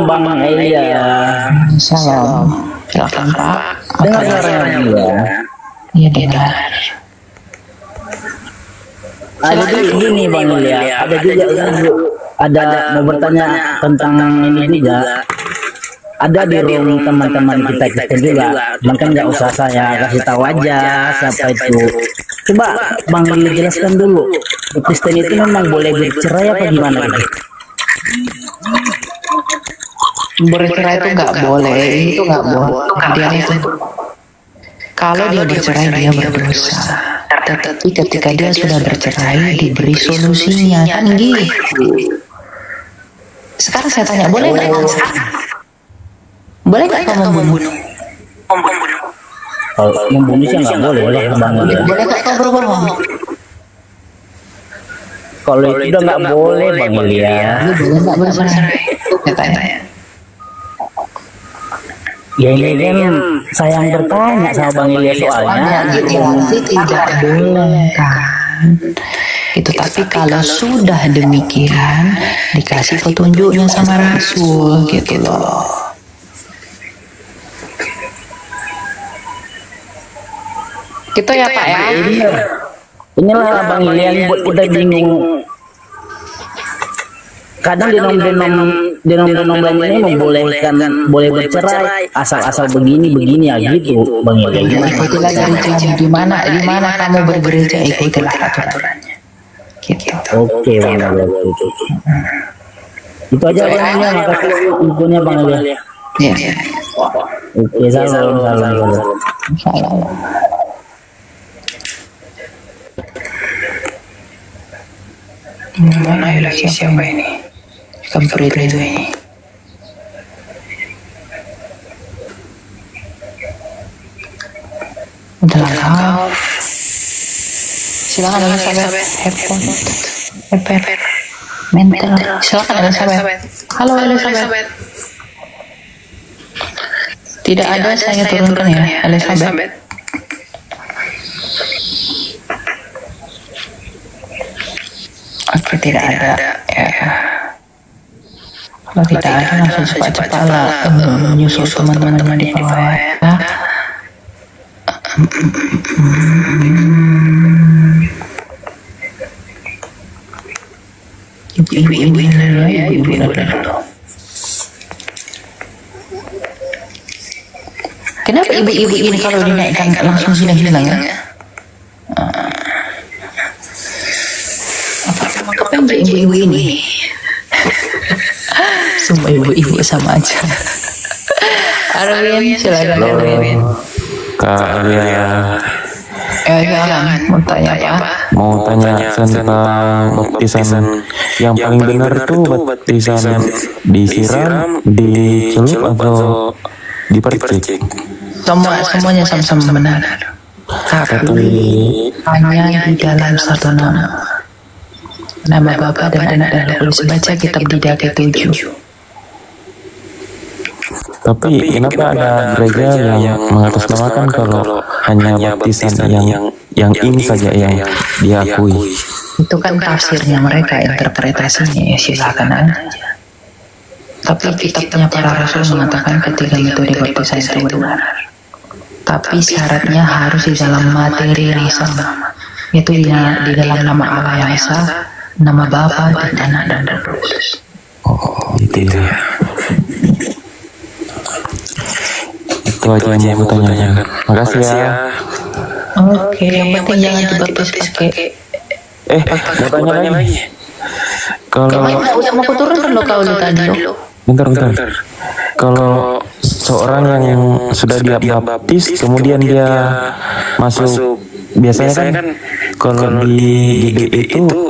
Bang Elia. Salam. Silakan Pak. Dengar suaranya ya? Iya dengar. Ada gini Bang Elia. Ada mau bertanya tentang ini juga. Ada di room teman-teman kita juga. Bahkan nggak usah saya kasih tahu aja siapa itu. Coba Bang Elia jelaskan dulu. Kristen itu memang boleh bercerai apa gimana gitu? Bercerai itu nggak boleh, itu nggak boleh. Dia itu kalau dia bercerai dia berdosa. Tetapi ketika dia sudah bercerai diberi solusinya kan gitu. Sekarang saya tanya, boleh nggak? Boleh nggak kamu membunuh? Kalau membunuh sih nggak boleh lah Bang Elia. Boleh nggak kau berbohong? Kalau itu udah nggak boleh Bang Elia. Boleh nggak bercerai? Katanya. Ya ini kan saya yang bertanya sama Bang Elia soalnya. Tidak boleh kan? Itu tapi kalau sudah demikian dikasih petunjuknya sama Rasul gitu loh. Gitu ya Pak ya. Inilah Bang Elia yang buat kita bingung. Kadang denom lain ini membolehkan boleh bercerai asal begini ya gitu Bang Elia. Ikutilah gereja di mana kamu bergereja, ikutilah aturannya. Gitu. Oke Bang Elia. Itu aja Bang Elia, makasih infonya Bang Elia. Iya. Oke, salam. Mana lagi siapa ini? Kampret itu ini. Udah lengkap. Silakan Elizabeth. Headphone. Mental. Silakan Elizabeth. Halo Elizabeth. Tidak ada, saya turunkan ya Elizabeth. Oke, tidak ada ya. Kalau tidak ada langsung cepat-cepat lah menyusul teman-teman di bawah ya. Ibu-ibu dulu ya, ibu-ibu dulu. Kenapa ibu-ibu ini kalau dinaikkan langsung hilang ya? Apa ibu-ibu ini? Semua ibu-ibu sama aja. Arwin, silakan Arwin. Kak Alia. Mau tanya apa? Mau tanya tentang baptisan yang paling benar tuh baptisan disiram, dicelup atau dipercik? Semuanya sama-sama benar. Tapi hanya di dalam satu nama Bapa dan Anak dan Roh Kudus. Baca kitab Didache 7. Tapi kenapa ada gereja yang mengatasnamakan kalau hanya baptisan yang ini saja yang diakui? Itu kan tafsirnya mereka, interpretasinya ya silakan aja. Tapi kitabnya para rasul mengatakan ketiga metode baptisan itu benar. Tapi syaratnya harus di dalam materi yang sama, yaitu di dalam nama Allah yang Esa, nama Bapa dan Anak dan Roh Kudus. Oh, itu ya. Itu aja yang mau tanyakan. Makasih ya. Oke, yang penting jangan dibaptis pakai. Mau tanya lagi. Kalau udah mau kuturun lo kau tadi lo. Bentar. Kalau seorang yang sudah dibaptis kemudian dia masuk, biasanya kan kalau di GDI itu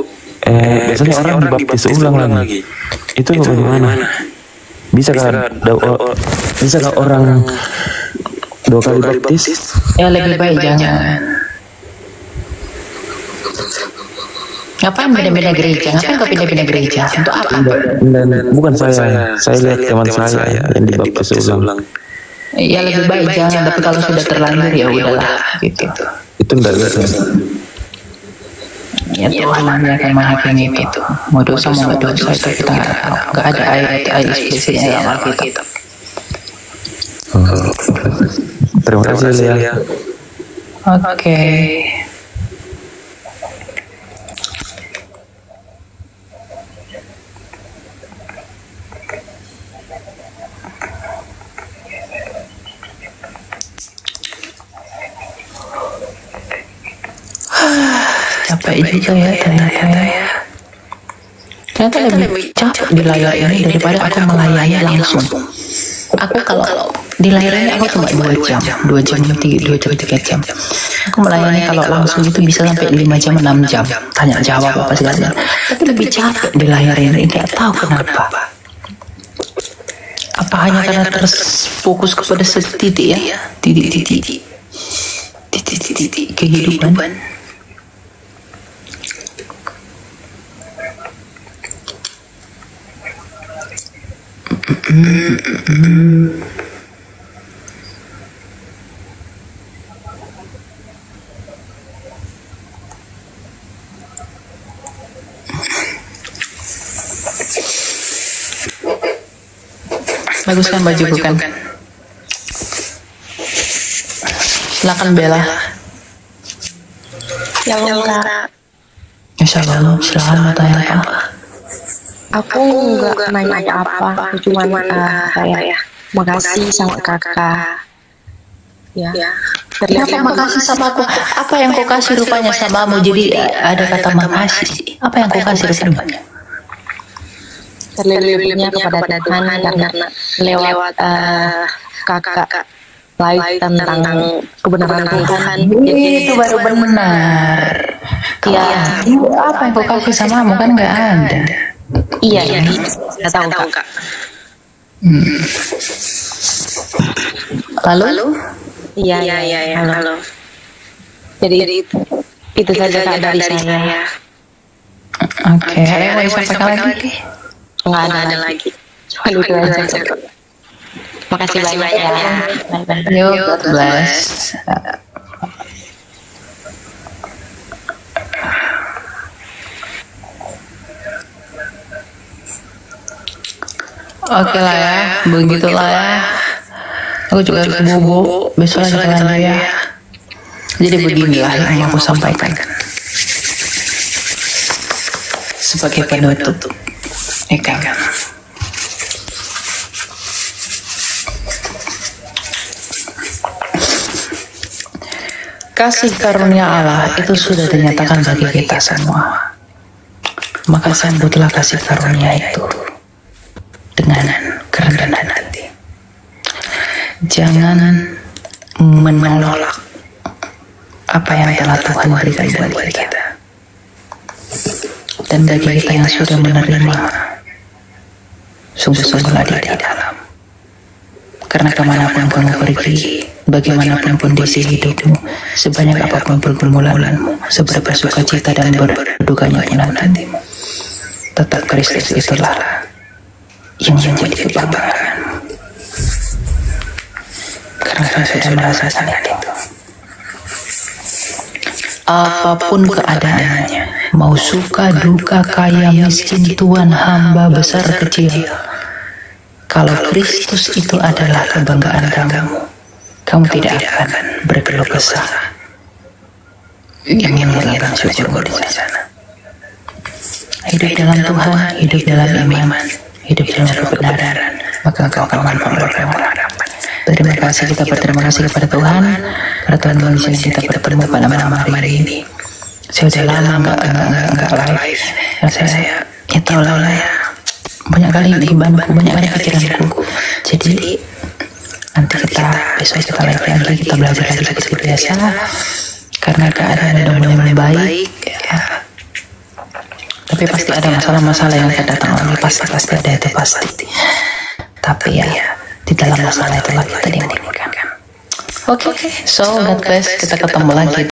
biasanya orang dibaptis ulang lagi. Itu bagaimana? Bisa kan orang 2 kali baptis? Ya lebih baik jangan. Ngapain beda-beda gereja? Ngapain kau pindah-pindah gereja? Untuk apa? Bukan saya lihat teman saya yang dibaptis ulang. Ya lebih baik jangan, tapi kalau sudah terlanjur ya udahlah gitu. Itu enggak lihat. Ya Tuhan yang akan menghakimi itu. Mau dosa mau nggak dosa itu kita nggak ada ayat eksplisit dalam Alkitab. Terima kasih Lia. Oke. Capek juga ya ternyata ya. Ternyata lebih capek di layar ini daripada aku melayani langsung. Aku kalau di layar ini aku cuma 2 jam 3 jam. Aku melayani kalau langsung itu bisa sampai 5 jam 6 jam. Tanya jawab apa segala. Tapi lebih capek di layar ini, tidak tahu kenapa. Apa hanya karena terfokus kepada setitik ya? Titik kehidupan. Bagus kan baju bukan? Silakan Bella. Ya enggak. Insya Allah, silakan mau tanya apa? Aku nggak nanya apa-apa, cuman kayak makasih sama kakak. Ya. Kenapa makasih sama aku? Apa yang kau kasih rupanya samamu? Jadi ada kata makasih. Apa yang kau kasih rupanya? Terlebihnya kepada Tuhan karena lewat kakak live tentang kebenaran Tuhan. Itu baru benar. Ya, apa yang kau kasih samamu kan nggak ada. Iya, nggak tahu kak. Lalu? Iya. Halo. Jadi itu saja Kak dari saya. Oke, ada yang mau disampaikan lagi? Nggak ada lagi. Cuma itu aja. Makasih banyak ya. Yo, God bless. Oke lah ya, begitulah ya. Aku juga harus bobo, besok lagi lagi ya. Jadi beginilah yang aku sampaikan sebagai penutup, ya kan? Kasih karunia Allah itu sudah dinyatakan bagi kita semua. Maka sambutlah kasih karunia itu dengan kerendahan hati. Jangan menolak apa yang telah Tuhan berikan buat kita. Dan bagi kita yang sudah menerima, sungguh-sungguhlah di dalam. Karena kemanapun kamu pergi, bagaimanapun kondisi hidupmu, sebanyak apapun pergumulanmu, seberapa sukacita dan berdukanya pun hatimu, tetap Kristus itulah yang menjadi kebanggaanmu. Karena saya sudah merasakan itu. Apapun keadaannya, mau suka, duka, kaya, miskin, tuan, hamba, besar, kecil, kalau Kristus itu adalah kebanggaan kamu tidak akan berkeluh kesah. Yang menghilangkan syukur di sana. Hidup dalam Tuhan, hidup dalam iman, hidup dalam kebenaran, maka engkau akan memperoleh harapan. Terima kasih, kita berterima kasih kepada Tuhan karena Tuhan mengizinkan kita bertemu pada malam hari ini. Saya sudah lama enggak live. Saya ya tahu lah ya. Banyak kali bebanku, banyak kali pikiranku. Jadi nanti besok kita live lagi, kita belajar lagi seperti biasa. Karena keadaan udah mulai baik. Ya. Tapi pasti ada masalah-masalah yang akan datang lagi, pasti ada itu pasti. Tapi ya di dalam masalah itulah kita dimudahkan. Oke, so God bless, kita ketemu lagi